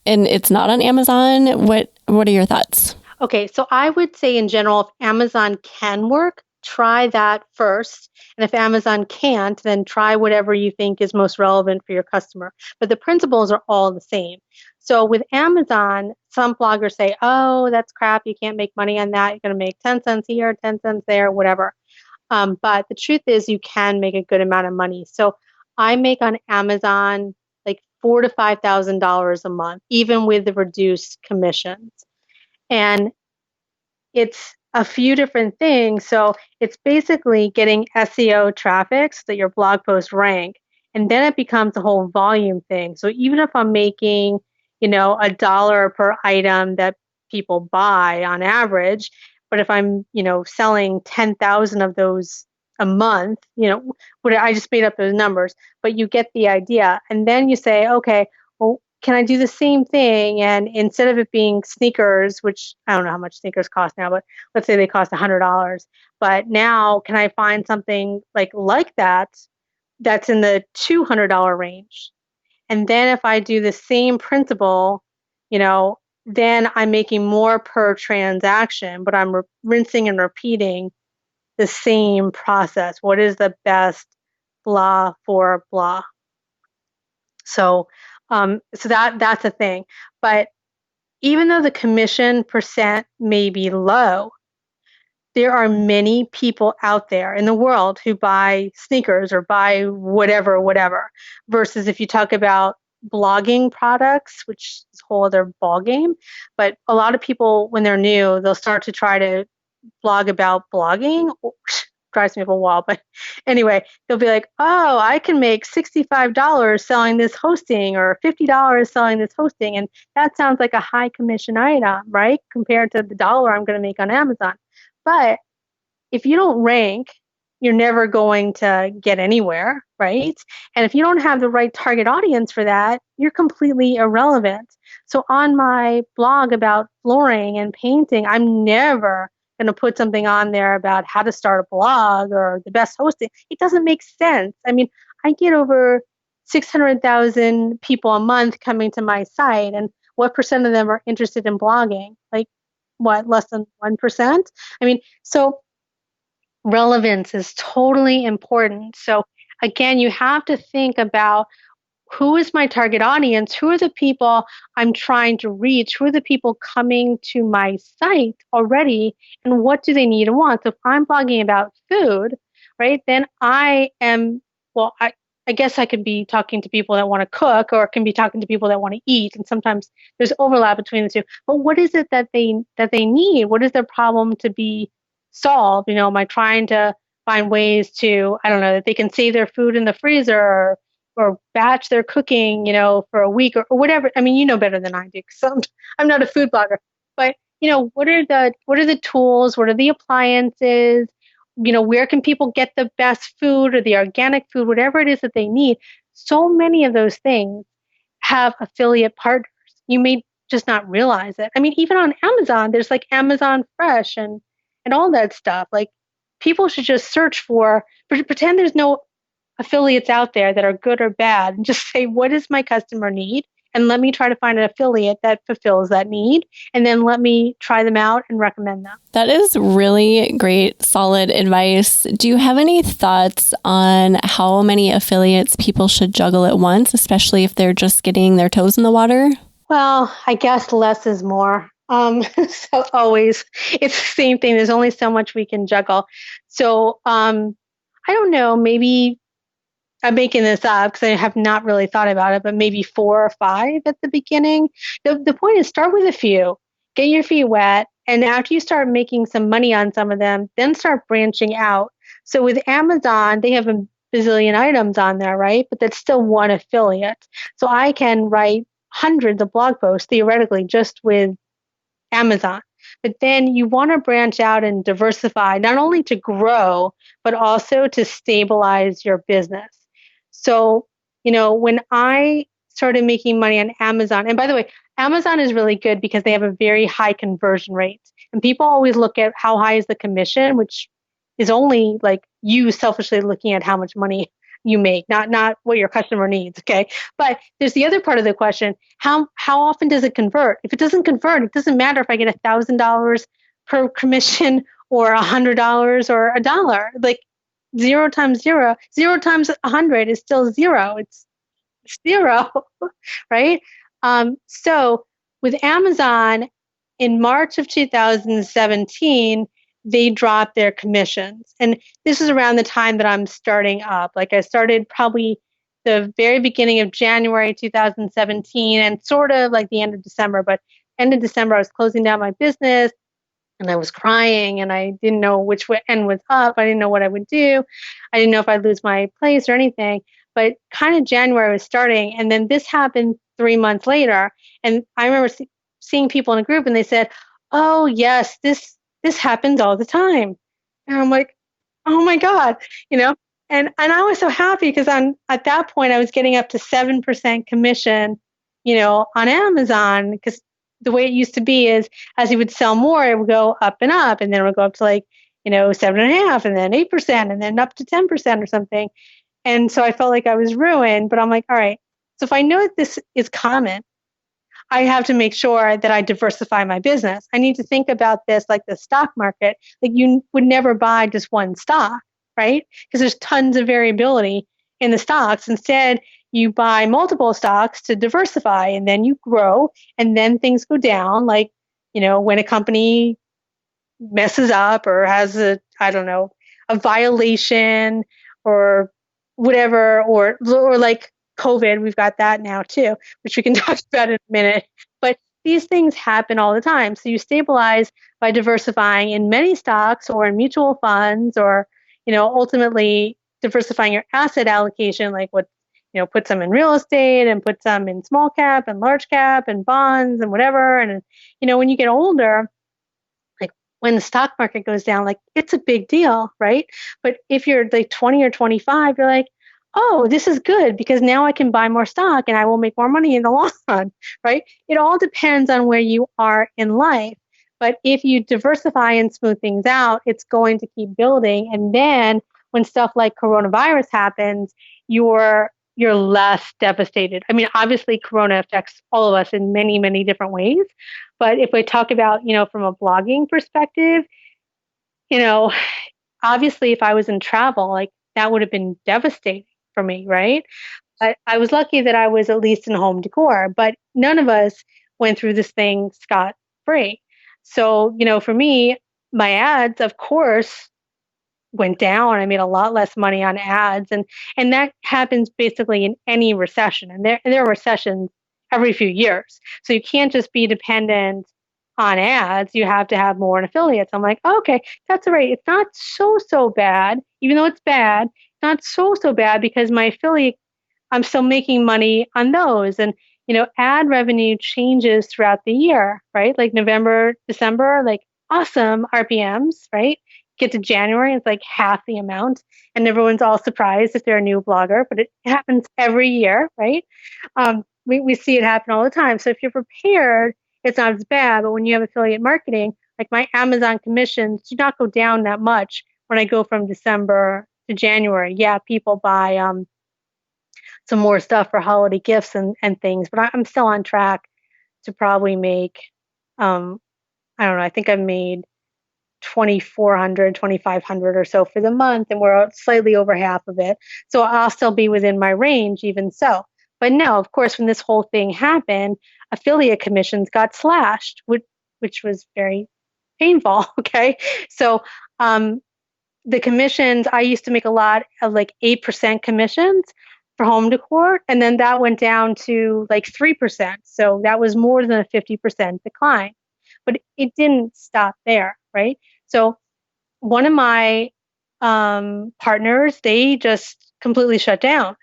and it's not on Amazon? What are your thoughts? Okay, so I would say in general, if Amazon can work, try that first. And if Amazon can't, then try whatever you think is most relevant for your customer. But the principles are all the same. So with Amazon, some bloggers say, oh, that's crap. You can't make money on that. You're going to make 10 cents here, 10 cents there, whatever. But the truth is you can make a good amount of money. So I make on Amazon like $4,000 to $5,000 a month, even with the reduced commissions. And it's a few different things. So it's basically getting SEO traffic so that your blog posts rank. And then it becomes a whole volume thing. So even if I'm making, $1 per item that people buy on average, but if I'm, selling 10,000 of those a month, I just made up those numbers, but you get the idea. And then you say, okay, well, can I do the same thing? And instead of it being sneakers, which I don't know how much sneakers cost now, but let's say they cost $100. But now can I find something like that that's in the $200 range? And then if I do the same principle, then I'm making more per transaction, but I'm rinsing and repeating the same process. What is the best blah for blah? So that's a thing. But even though the commission percent may be low, there are many people out there in the world who buy sneakers or buy whatever, versus if you talk about blogging products, which is a whole other ballgame. But a lot of people, when they're new, they'll start to try to blog about blogging. Drives me up a wall, but anyway, they'll be like, oh, I can make $65 selling this hosting or $50 selling this hosting. And that sounds like a high commission item, right? Compared to the dollar I'm going to make on Amazon. But if you don't rank, you're never going to get anywhere, right? And if you don't have the right target audience for that, you're completely irrelevant. So on my blog about flooring and painting, I'm never going to put something on there about how to start a blog or the best hosting. It doesn't make sense. I mean, I get over 600,000 people a month coming to my site, and what percent of them are interested in blogging? Like, what, less than 1%? I mean, so relevance is totally important. So again, you have to think about, who is my target audience? Who are the people I'm trying to reach? Who are the people coming to my site already? And what do they need and want? So if I'm blogging about food, right, then I guess I could be talking to people that want to cook, or can be talking to people that want to eat. And sometimes there's overlap between the two. But what is it that they need? What is their problem to be solved? Am I trying to find ways to, I don't know, that they can save their food in the freezer or batch their cooking, for a week or whatever. I mean, you know better than I do because I'm not a food blogger. But, what are the tools? What are the appliances? Where can people get the best food or the organic food, whatever it is that they need? So many of those things have affiliate partners. You may just not realize it. I mean, even on Amazon, there's like Amazon Fresh and all that stuff. Like people should just search for, pretend there's no affiliates out there that are good or bad, and just say, what does my customer need? And let me try to find an affiliate that fulfills that need. And then let me try them out and recommend them. That is really great, solid advice. Do you have any thoughts on how many affiliates people should juggle at once, especially if they're just getting their toes in the water? Well, I guess less is more. So always, it's the same thing. There's only so much we can juggle. So I don't know, maybe I'm making this up because I have not really thought about it, but maybe 4 or 5 at the beginning. The point is start with a few, get your feet wet. And after you start making some money on some of them, then start branching out. So with Amazon, they have a bazillion items on there, right? But that's still one affiliate. So I can write hundreds of blog posts theoretically just with Amazon. But then you want to branch out and diversify, not only to grow, but also to stabilize your business. So, when I started making money on Amazon, and by the way, Amazon is really good because they have a very high conversion rate. And people always look at how high is the commission, which is only like you selfishly looking at how much money you make, not what your customer needs. Okay. But there's the other part of the question. How often does it convert? If it doesn't convert, it doesn't matter if I get $1,000 per commission or $100 or $1. Like 0 times 0, 0 times 100 is still 0. It's 0, right? So with Amazon in March of 2017, they dropped their commissions. And this is around the time that I'm starting up. Like I started probably the very beginning of January 2017 and sort of like the end of December. But end of December, I was closing down my business and I was crying and I didn't know which end was up. I didn't know what I would do. I didn't know if I'd lose my place or anything. But kind of January was starting. And then this happened 3 months later. And I remember seeing people in a group and they said, oh, yes, this happens all the time. And I'm like, oh my God, and I was so happy because at that point I was getting up to 7% commission, on Amazon, because the way it used to be is as you would sell more, it would go up and up, and then it would go up to 7.5%, and then 8%, and then up to 10% or something. And so I felt like I was ruined, but I'm like, all right, so if I know that this is common, I have to make sure that I diversify my business. I need to think about this like the stock market. Like you would never buy just one stock, right? Because there's tons of variability in the stocks. Instead, you buy multiple stocks to diversify, and then you grow, and then things go down. Like, when a company messes up or has a violation or whatever, or like COVID, we've got that now too, which we can talk about in a minute. But these things happen all the time. So you stabilize by diversifying in many stocks or in mutual funds, or, ultimately diversifying your asset allocation, like put some in real estate and put some in small cap and large cap and bonds and whatever. And, when you get older, like when the stock market goes down, like it's a big deal, right? But if you're like 20 or 25, you're like, oh, this is good because now I can buy more stock and I will make more money in the long run, right? It all depends on where you are in life. But if you diversify and smooth things out, it's going to keep building. And then when stuff like coronavirus happens, you're less devastated. I mean, obviously, Corona affects all of us in many, many different ways. But if we talk about, from a blogging perspective, obviously, if I was in travel, like that would have been devastating for me, right? But I was lucky that I was at least in home decor, but none of us went through this thing scot-free. So, for me, my ads, of course, went down. I made a lot less money on ads, and that happens basically in any recession. And there are recessions every few years. So you can't just be dependent on ads, you have to have more in affiliates. I'm like, okay, that's all right. It's not so bad, even though it's bad. It's not so bad because my affiliate, I'm still making money on those. And, ad revenue changes throughout the year, right? Like November, December, like awesome RPMs, right? Get to January, it's like half the amount. And everyone's all surprised if they're a new blogger, but it happens every year, right? We see it happen all the time. So if you're prepared, it's not as bad. But when you have affiliate marketing, like my Amazon commissions do not go down that much when I go from December to January. Yeah, people buy some more stuff for holiday gifts and things, but I'm still on track to probably make, I don't know, I think I've made 2,400, 2,500 or so for the month, and we're slightly over half of it. So I'll still be within my range even so. But no, of course, when this whole thing happened, affiliate commissions got slashed, which was very painful. Okay. So the commissions, I used to make a lot of like 8% commissions for home decor. And then that went down to like 3%. So that was more than a 50% decline. But it didn't stop there, right? So one of my partners, they just completely shut down.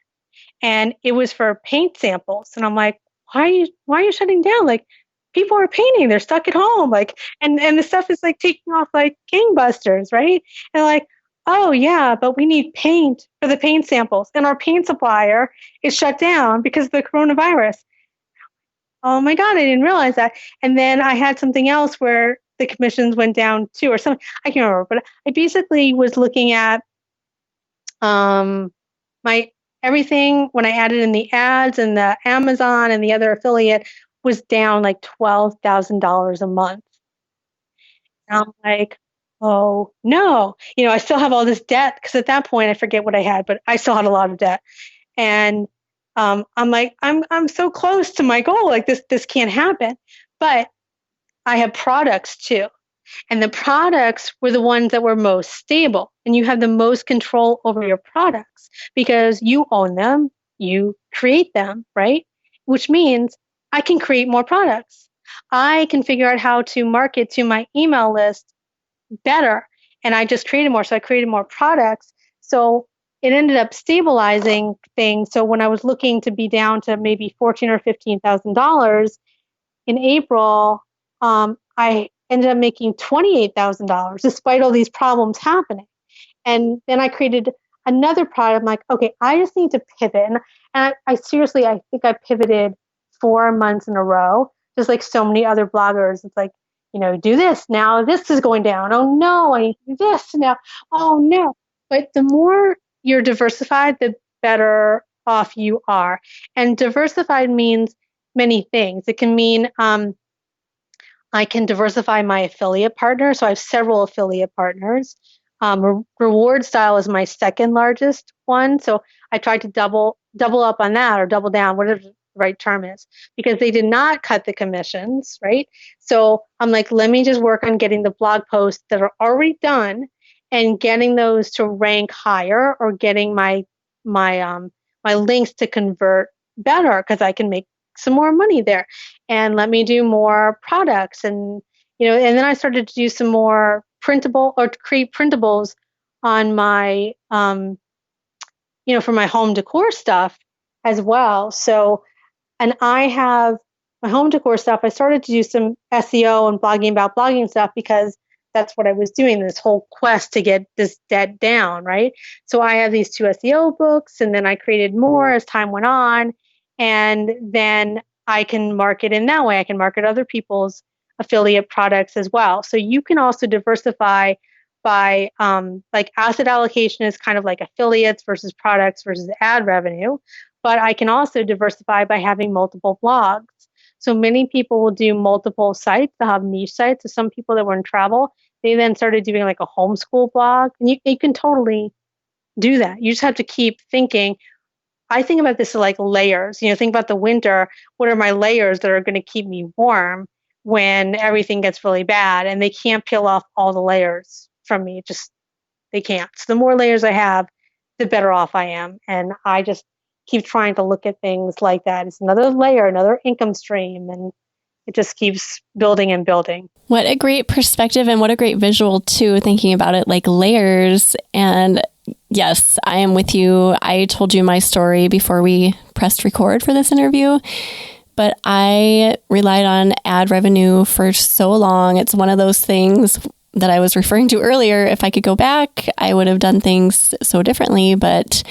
And it was for paint samples. And I'm like, why are you shutting down? Like, people are painting, they're stuck at home, like, and the stuff is like taking off like gangbusters, right? And like, oh yeah, but we need paint for the paint samples, and our paint supplier is shut down because of the coronavirus. Oh my God, I didn't realize that. And then I had something else where the commissions went down too, or something. I can't remember, but I basically was looking at my everything when I added in the ads and the Amazon and the other affiliate was down like $12,000 a month. And I'm like, oh no, I still have all this debt because at that point I forget what I had, but I still had a lot of debt. And I'm like, I'm so close to my goal. Like this can't happen. But I have products too. And the products were the ones that were most stable. And you have the most control over your products because you own them, you create them, right? Which means I can create more products. I can figure out how to market to my email list better. And I just created more. So I created more products. So it ended up stabilizing things. So when I was looking to be down to maybe $14,000 or $15,000 in April, I ended up making $28,000 despite all these problems happening. And then I created another product. I'm like, okay, I just need to pivot. And I seriously, I think I pivoted 4 months in a row, just like so many other bloggers. It's like, do this now. This is going down. Oh no, I need to do this now. Oh no. But the more you're diversified, the better off you are. And diversified means many things. It can mean I can diversify my affiliate partners. So I have several affiliate partners. Reward style is my second largest one. So I tried to double up on that, or double down, whatever the right term is, because they did not cut the commissions, right? So I'm like, let me just work on getting the blog posts that are already done and getting those to rank higher, or getting my links to convert better, because I can make some more money there. And let me do more products. And and then I started to do some more printable, or create printables on my for my home decor stuff as well. So, and I have my home decor stuff. I started to do some SEO and blogging about blogging stuff because that's what I was doing, this whole quest to get this debt down, right? So I have these 2 SEO books, and then I created more as time went on. And then I can market in that way. I can market other people's affiliate products as well. So you can also diversify by like asset allocation is kind of like affiliates versus products versus ad revenue. But I can also diversify by having multiple blogs. So many people will do multiple sites. They'll have niche sites. So some people that were in travel, they then started doing like a homeschool blog. And you can totally do that. You just have to keep thinking. I think about this like layers. Think about the winter. What are my layers that are going to keep me warm when everything gets really bad? And they can't peel off all the layers from me. They can't. So the more layers I have, the better off I am. And I just keep trying to look at things like that. It's another layer, another income stream. And it just keeps building and building. What a great perspective and what a great visual too, thinking about it like layers. And yes, I am with you. I told you my story before we pressed record for this interview, but I relied on ad revenue for so long. It's one of those things that I was referring to earlier. If I could go back, I would have done things so differently. But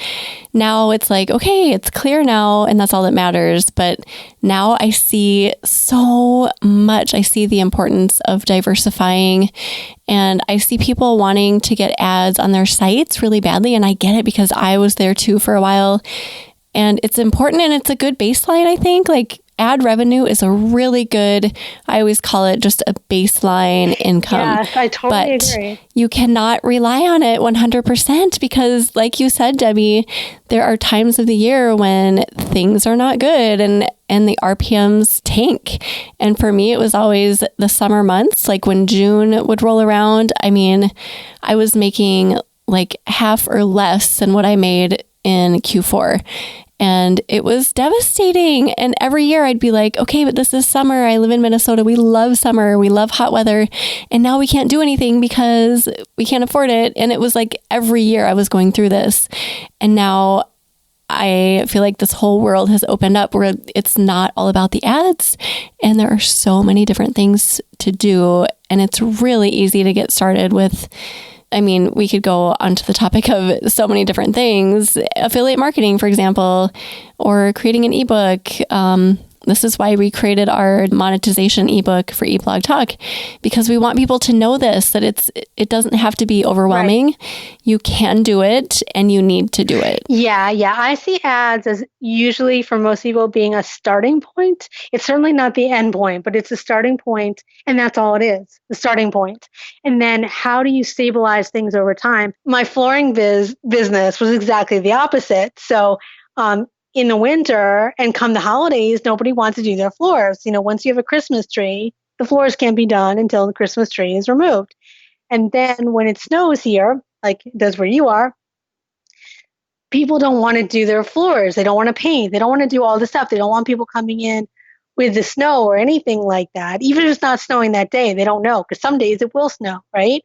now it's like, okay, it's clear now, and that's all that matters. But now I see so much. I see the importance of diversifying, and I see people wanting to get ads on their sites really badly. And I get it because I was there too for a while. And it's important, and it's a good baseline, I think. Like, ad revenue is a really good, I always call it just a baseline income. Yeah, I totally agree. You cannot rely on it 100% because, like you said, Debbie, there are times of the year when things are not good and the RPMs tank. And for me, it was always the summer months, like when June would roll around. I mean, I was making like half or less than what I made in Q4. And it was devastating. And every year I'd be like, okay, but this is summer. I live in Minnesota. We love summer. We love hot weather. And now we can't do anything because we can't afford it. And it was like every year I was going through this. And now I feel like this whole world has opened up where it's not all about the ads. And there are so many different things to do. And it's really easy to get started with. I mean, we could go onto the topic of so many different things, affiliate marketing, for example, or creating an ebook. This is why we created our monetization ebook for eBlog Talk, because we want people to know this, that it doesn't have to be overwhelming. Right. You can do it and you need to do it. Yeah. I see ads as usually for most people being a starting point. It's certainly not the end point, but it's a starting point, and that's all it is, the starting point. And then how do you stabilize things over time? My flooring business was exactly the opposite. So, in the winter and come the holidays, nobody wants to do their floors. Once you have a Christmas tree, the floors can't be done until the Christmas tree is removed. And then when it snows here, like it does where you are, people don't want to do their floors. They don't want to paint. They don't want to do all the stuff. They don't want people coming in with the snow or anything like that. Even if it's not snowing that day, they don't know, because some days it will snow, right?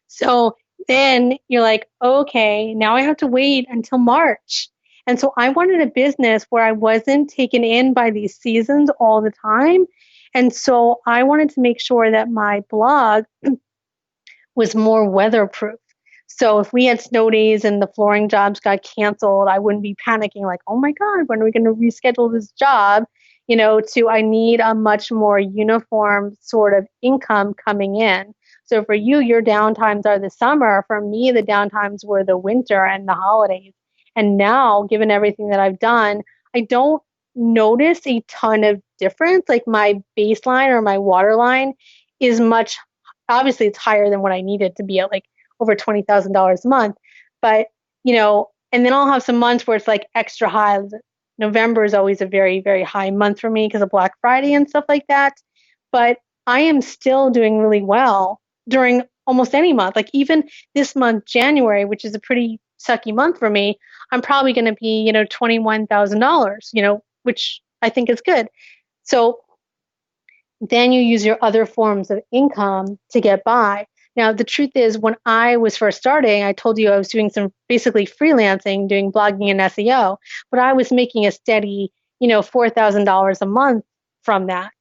So then you're like, okay, now I have to wait until March. And so I wanted a business where I wasn't taken in by these seasons all the time. And so I wanted to make sure that my blog was more weatherproof. So if we had snow days and the flooring jobs got canceled, I wouldn't be panicking like, oh my God, when are we going to reschedule this job? I need a much more uniform sort of income coming in. So for you, your downtimes are the summer. For me, the downtimes were the winter and the holidays. And now, given everything that I've done, I don't notice a ton of difference. Like my baseline or my waterline is obviously it's higher than what I needed to be at, like over $20,000 a month. But, and then I'll have some months where it's like extra high. November is always a very, very high month for me because of Black Friday and stuff like that. But I am still doing really well during almost any month. Like even this month, January, which is a pretty sucky month for me, I'm probably going to be, $21,000, which I think is good. So then you use your other forms of income to get by. Now, the truth is, when I was first starting, I told you I was doing some basically freelancing, doing blogging and SEO, but I was making a steady, $4,000 a month from that.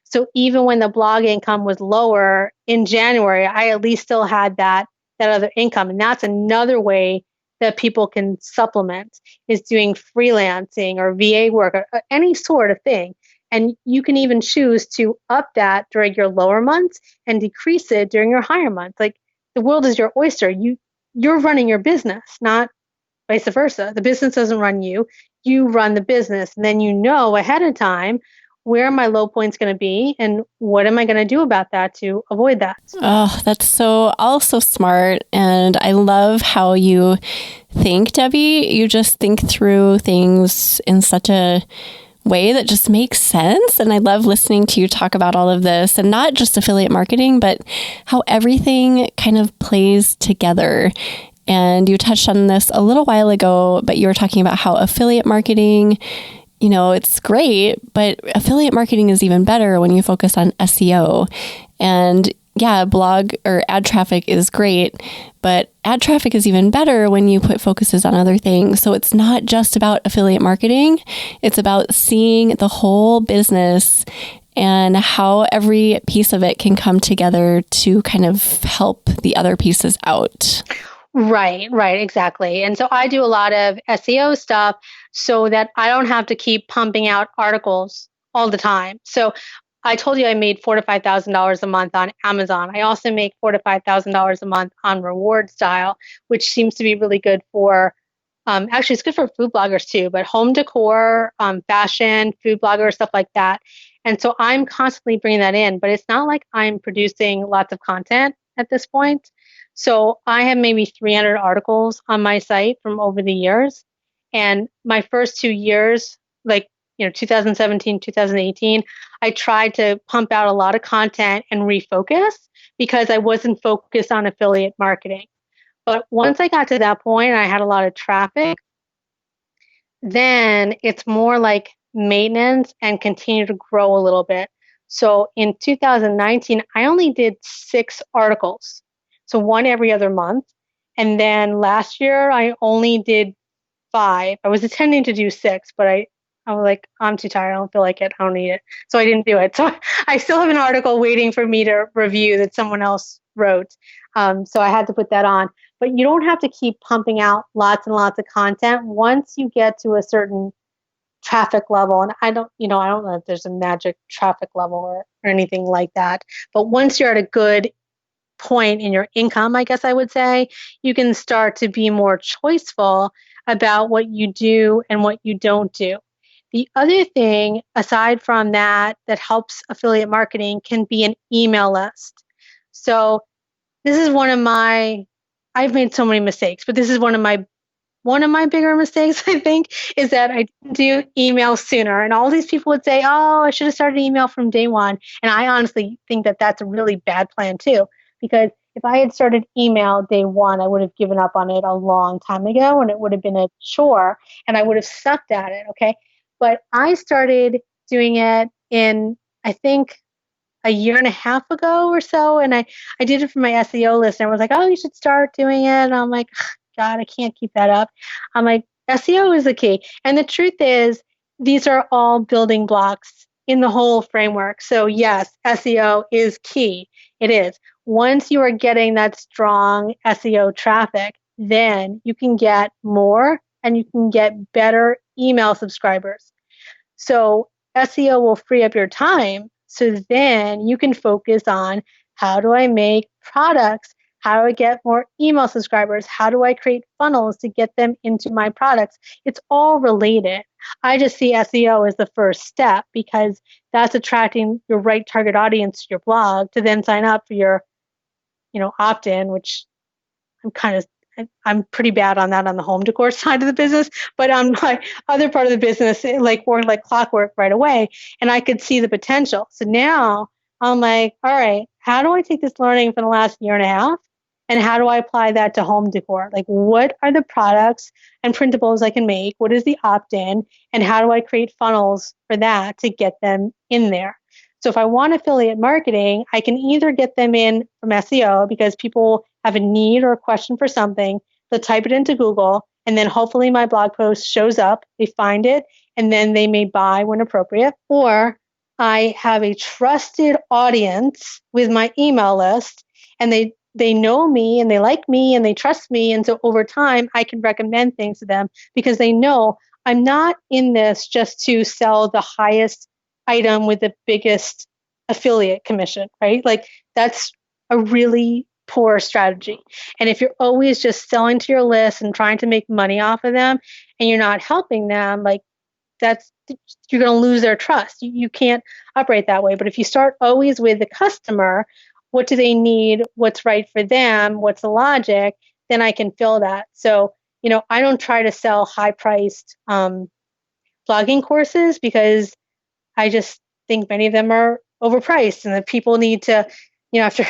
So even when the blog income was lower in January, I at least still had that other income. And that's another way that people can supplement, is doing freelancing or VA work or any sort of thing. And you can even choose to up that during your lower months and decrease it during your higher months. Like the world is your oyster. You're running your business, not vice versa. The business doesn't run you. You run the business. And then ahead of time where are my low points going to be and what am I going to do about that to avoid that? Oh, that's so smart. And I love how you think, Debbie. You just think through things in such a way that just makes sense. And I love listening to you talk about all of this, and not just affiliate marketing, but how everything kind of plays together. And you touched on this a little while ago, but you were talking about how affiliate marketing it's great, but affiliate marketing is even better when you focus on SEO. And yeah, blog or ad traffic is great, but ad traffic is even better when you put focuses on other things. So it's not just about affiliate marketing. It's about seeing the whole business and how every piece of it can come together to kind of help the other pieces out. Right, exactly. And so I do a lot of SEO stuff so that I don't have to keep pumping out articles all the time. So I told you I made $4,000 to $5,000 a month on Amazon. I also make $4,000 to $5,000 a month on Reward Style, which seems to be really good for. Actually, it's good for food bloggers too, but home decor, fashion, food bloggers, stuff like that. And so I'm constantly bringing that in, but it's not like I'm producing lots of content at this point. So I have maybe 300 articles on my site from over the years. And my first 2 years, 2017, 2018, I tried to pump out a lot of content and refocus because I wasn't focused on affiliate marketing. But once I got to that point and I had a lot of traffic, then it's more like maintenance and continue to grow a little bit. So in 2019, I only did 6 articles. So one every other month. And then last year, I only did 5. I was intending to do 6, but I was like, I'm too tired. I don't feel like it. I don't need it. So I didn't do it. So I still have an article waiting for me to review that someone else wrote. So I had to put that on. But you don't have to keep pumping out lots and lots of content. Once you get to a certain traffic level, and I don't know if there's a magic traffic level or anything like that. But once you're at a good point in your income, I guess I would say, you can start to be more choiceful about what you do and what you don't do. The other thing, aside from that helps affiliate marketing can be an email list. So this is I've made so many mistakes, but this is one of my bigger mistakes, I think, is that I didn't do email sooner. And all these people would say, oh, I should have started email from day one. And I honestly think that that's a really bad plan too, because if I had started email day one, I would have given up on it a long time ago and it would have been a chore and I would have sucked at it. Okay. But I started doing it in, I think, a year and a half ago or so. And I did it for my SEO list. And I was like, oh, you should start doing it. And I'm like, God, I can't keep that up. I'm like, SEO is the key. And the truth is, these are all building blocks in the whole framework. So yes, SEO is key. It is. Once you are getting that strong SEO traffic, then you can get more and you can get better email subscribers. So SEO will free up your time. So then you can focus on, how do I make products? How do I get more email subscribers? How do I create funnels to get them into my products? It's all related. I just see SEO as the first step because that's attracting your right target audience to your blog to then sign up for your, opt-in, which I'm pretty bad on that on the home decor side of the business, but on my other part of the business, it worked like clockwork right away, and I could see the potential. So now I'm like, all right, how do I take this learning from the last year and a half, and how do I apply that to home decor? Like, what are the products and printables I can make? What is the opt-in, and how do I create funnels for that to get them in there? So if I want affiliate marketing, I can either get them in from SEO because people have a need or a question for something, they'll type it into Google, and then hopefully my blog post shows up, they find it, and then they may buy when appropriate. Or I have a trusted audience with my email list, and they know me and they like me and they trust me. And so over time, I can recommend things to them because they know I'm not in this just to sell the highest item with the biggest affiliate commission, right? Like, that's a really poor strategy. And if you're always just selling to your list and trying to make money off of them and you're not helping them, like, you're going to lose their trust. You can't operate that way. But if you start always with the customer, what do they need? What's right for them? What's the logic? Then I can fill that. So, I don't try to sell high-priced blogging courses because I just think many of them are overpriced and that people need to, after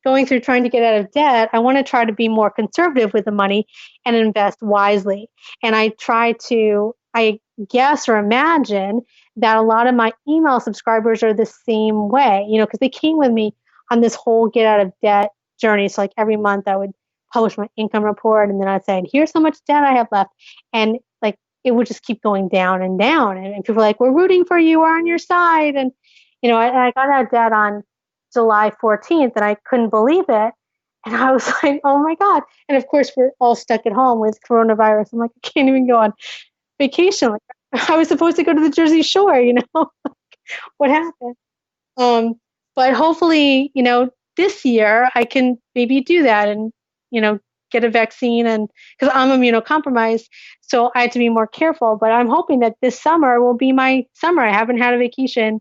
going through trying to get out of debt, I want to try to be more conservative with the money and invest wisely. And I guess or imagine that a lot of my email subscribers are the same way, because they came with me on this whole get out of debt journey. So like every month I would publish my income report, and then I'd say, here's how much debt I have left. And like, it would just keep going down and down. And people were like, we're rooting for you, we're on your side. And, I got out of debt on July 14th and I couldn't believe it. And I was like, oh my God. And of course, we're all stuck at home with coronavirus. I'm like, I can't even go on vacation. Like, I was supposed to go to the Jersey Shore, what happened? But hopefully, this year I can maybe do that and, get a vaccine, and because I'm immunocompromised, so I have to be more careful. But I'm hoping that this summer will be my summer. I haven't had a vacation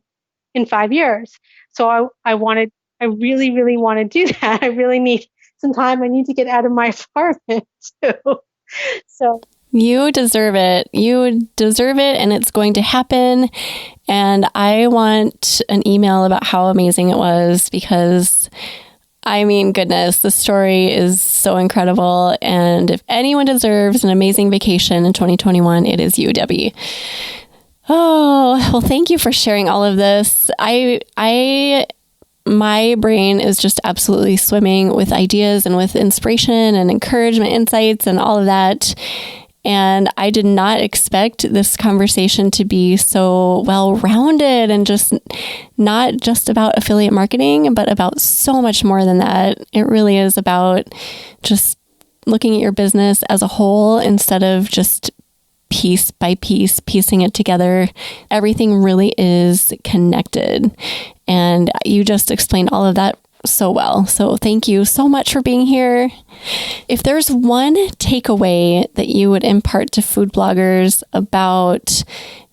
in 5 years. So I really, really want to do that. I really need some time. I need to get out of my apartment too. So you deserve it. You deserve it, and it's going to happen. And I want an email about how amazing it was, because I mean, goodness, the story is so incredible. And if anyone deserves an amazing vacation in 2021, it is you, Debbie. Oh, well, thank you for sharing all of this. My brain is just absolutely swimming with ideas and with inspiration and encouragement, insights, and all of that. And I did not expect this conversation to be so well-rounded and just not just about affiliate marketing, but about so much more than that. It really is about just looking at your business as a whole instead of just piece by piece, piecing it together. Everything really is connected. And you just explained all of that so well. So thank you so much for being here. If there's one takeaway that you would impart to food bloggers about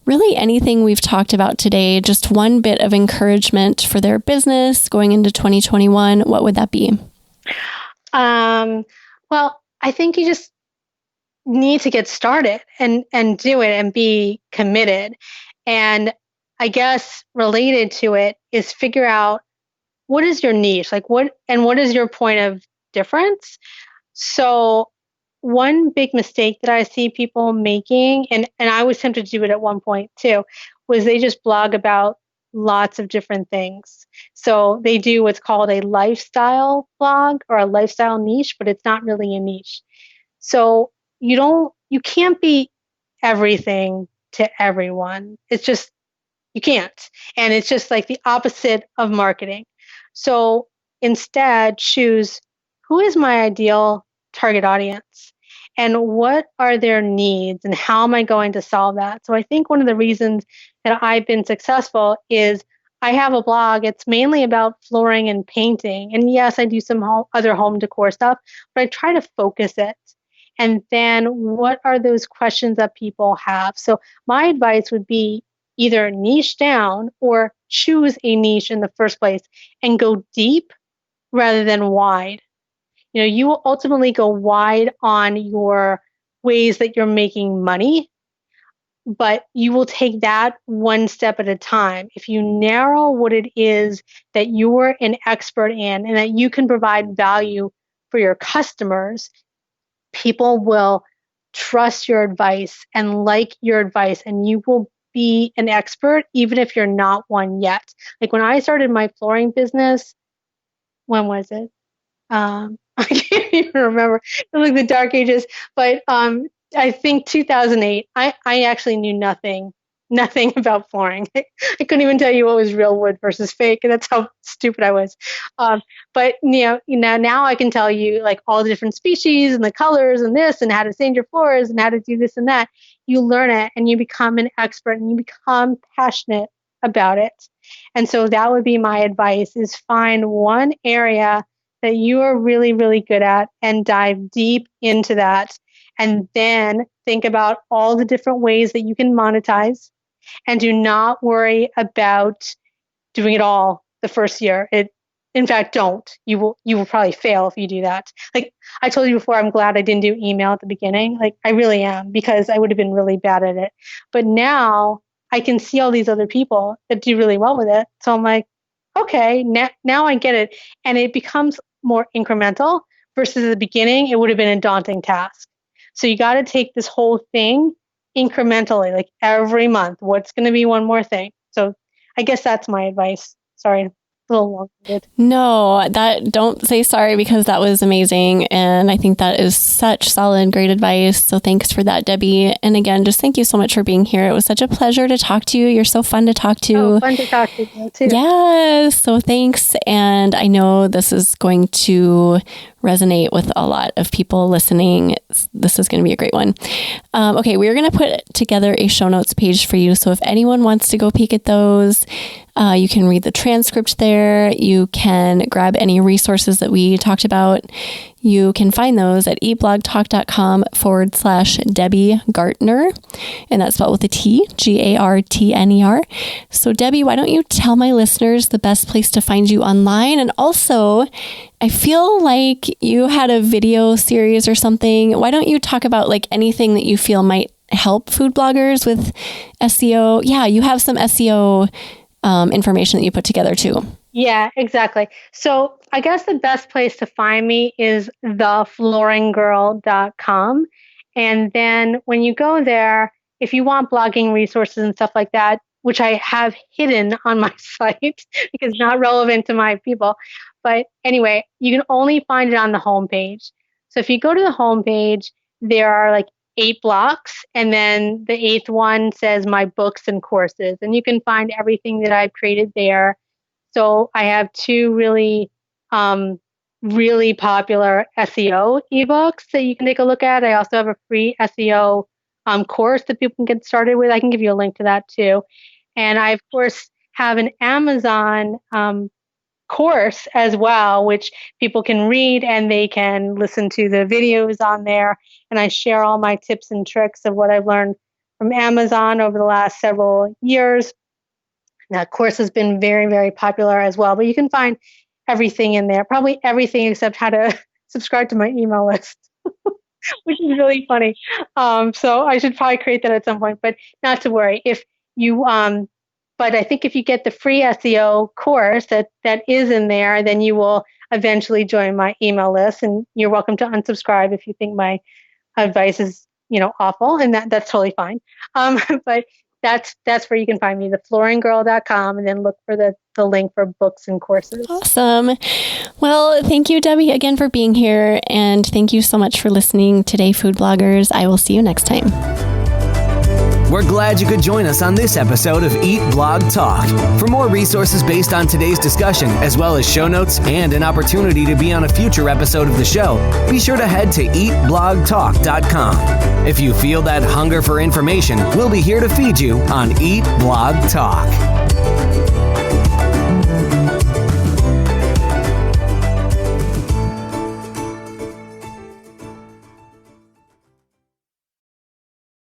really anything we've talked about today, just one bit of encouragement for their business going into 2021, what would that be? Well, I think you just need to get started and do it and be committed. And I guess related to it is figure out, what is your niche? Like what is your point of difference? So one big mistake that I see people making, and I was tempted to do it at one point too, was they just blog about lots of different things. So they do what's called a lifestyle blog or a lifestyle niche, but it's not really a niche. So you can't be everything to everyone. It's just, you can't. And it's just like the opposite of marketing. So instead, choose, who is my ideal target audience and what are their needs and how am I going to solve that? So I think one of the reasons that I've been successful is I have a blog. It's mainly about flooring and painting. And yes, I do some other home decor stuff, but I try to focus it. And then what are those questions that people have? So my advice would be either niche down or choose a niche in the first place and go deep rather than wide. You will ultimately go wide on your ways that you're making money, but you will take that one step at a time. If you narrow what it is that you're an expert in and that you can provide value for your customers, people will trust your advice and like your advice, and you will be an expert even if you're not one yet. Like when I started my flooring business, when was it? I can't even remember. It was like the dark ages, but I think 2008. I actually knew nothing about flooring. I couldn't even tell you what was real wood versus fake, and that's how stupid I was. But now I can tell you like all the different species and the colors and this and how to sand your floors and how to do this and that. You learn it and you become an expert and you become passionate about it. And so that would be my advice: is find one area that you are really, really good at and dive deep into that. And then think about all the different ways that you can monetize, and do not worry about doing it all the first year. In fact, don't. You will probably fail if you do that. Like I told you before, I'm glad I didn't do email at the beginning. Like I really am, because I would have been really bad at it. But now I can see all these other people that do really well with it. So I'm like, okay, now I get it. And it becomes more incremental versus at the beginning, it would have been a daunting task. So you got to take this whole thing incrementally, like every month. What's going to be one more thing? So I guess that's my advice. Sorry, a little long-winded. No, don't say sorry, because that was amazing. And I think that is such solid, great advice. So thanks for that, Debbie. And again, just thank you so much for being here. It was such a pleasure to talk to you. You're so fun to talk to. Oh, fun to talk to you too. Yes. So thanks. And I know this is going to resonate with a lot of people listening. This is going to be a great one. Okay, we're going to put together a show notes page for you. So if anyone wants to go peek at those, you can read the transcript there. You can grab any resources that we talked about. You can find those at eatblogtalk.com/Debbie Gartner. And that's spelled with a T, Gartner. So Debbie, why don't you tell my listeners the best place to find you online? And also, I feel like you had a video series or something. Why don't you talk about like anything that you feel might help food bloggers with SEO? Yeah, you have some SEO information that you put together too. Yeah, exactly. So I guess the best place to find me is theflooringgirl.com. And then when you go there, if you want blogging resources and stuff like that, which I have hidden on my site because it's not relevant to my people. But anyway, you can only find it on the homepage. So if you go to the homepage, there are like 8 blocks, and then the 8th one says my books and courses, and you can find everything that I've created there. So I have 2 really, really popular SEO ebooks that you can take a look at. I also have a free SEO course that people can get started with. I can give you a link to that too. And I, of course, have an Amazon course as well, which people can read and they can listen to the videos on there. And I share all my tips and tricks of what I've learned from Amazon over the last several years. That course has been very, very popular as well. But you can find everything in there, probably everything except how to subscribe to my email list, which is really funny. So I should probably create that at some point, but not to worry. If you But I think if you get the free SEO course that is in there, then you will eventually join my email list, and you're welcome to unsubscribe if you think my advice is, awful, and that's totally fine. But that's where you can find me, theflooringgirl.com, and then look for the link for books and courses. Awesome. Well, thank you, Debbie, again for being here, and thank you so much for listening today, food bloggers. I will see you next time. We're glad you could join us on this episode of Eat Blog Talk. For more resources based on today's discussion, as well as show notes and an opportunity to be on a future episode of the show, be sure to head to eatblogtalk.com. If you feel that hunger for information, we'll be here to feed you on Eat Blog Talk.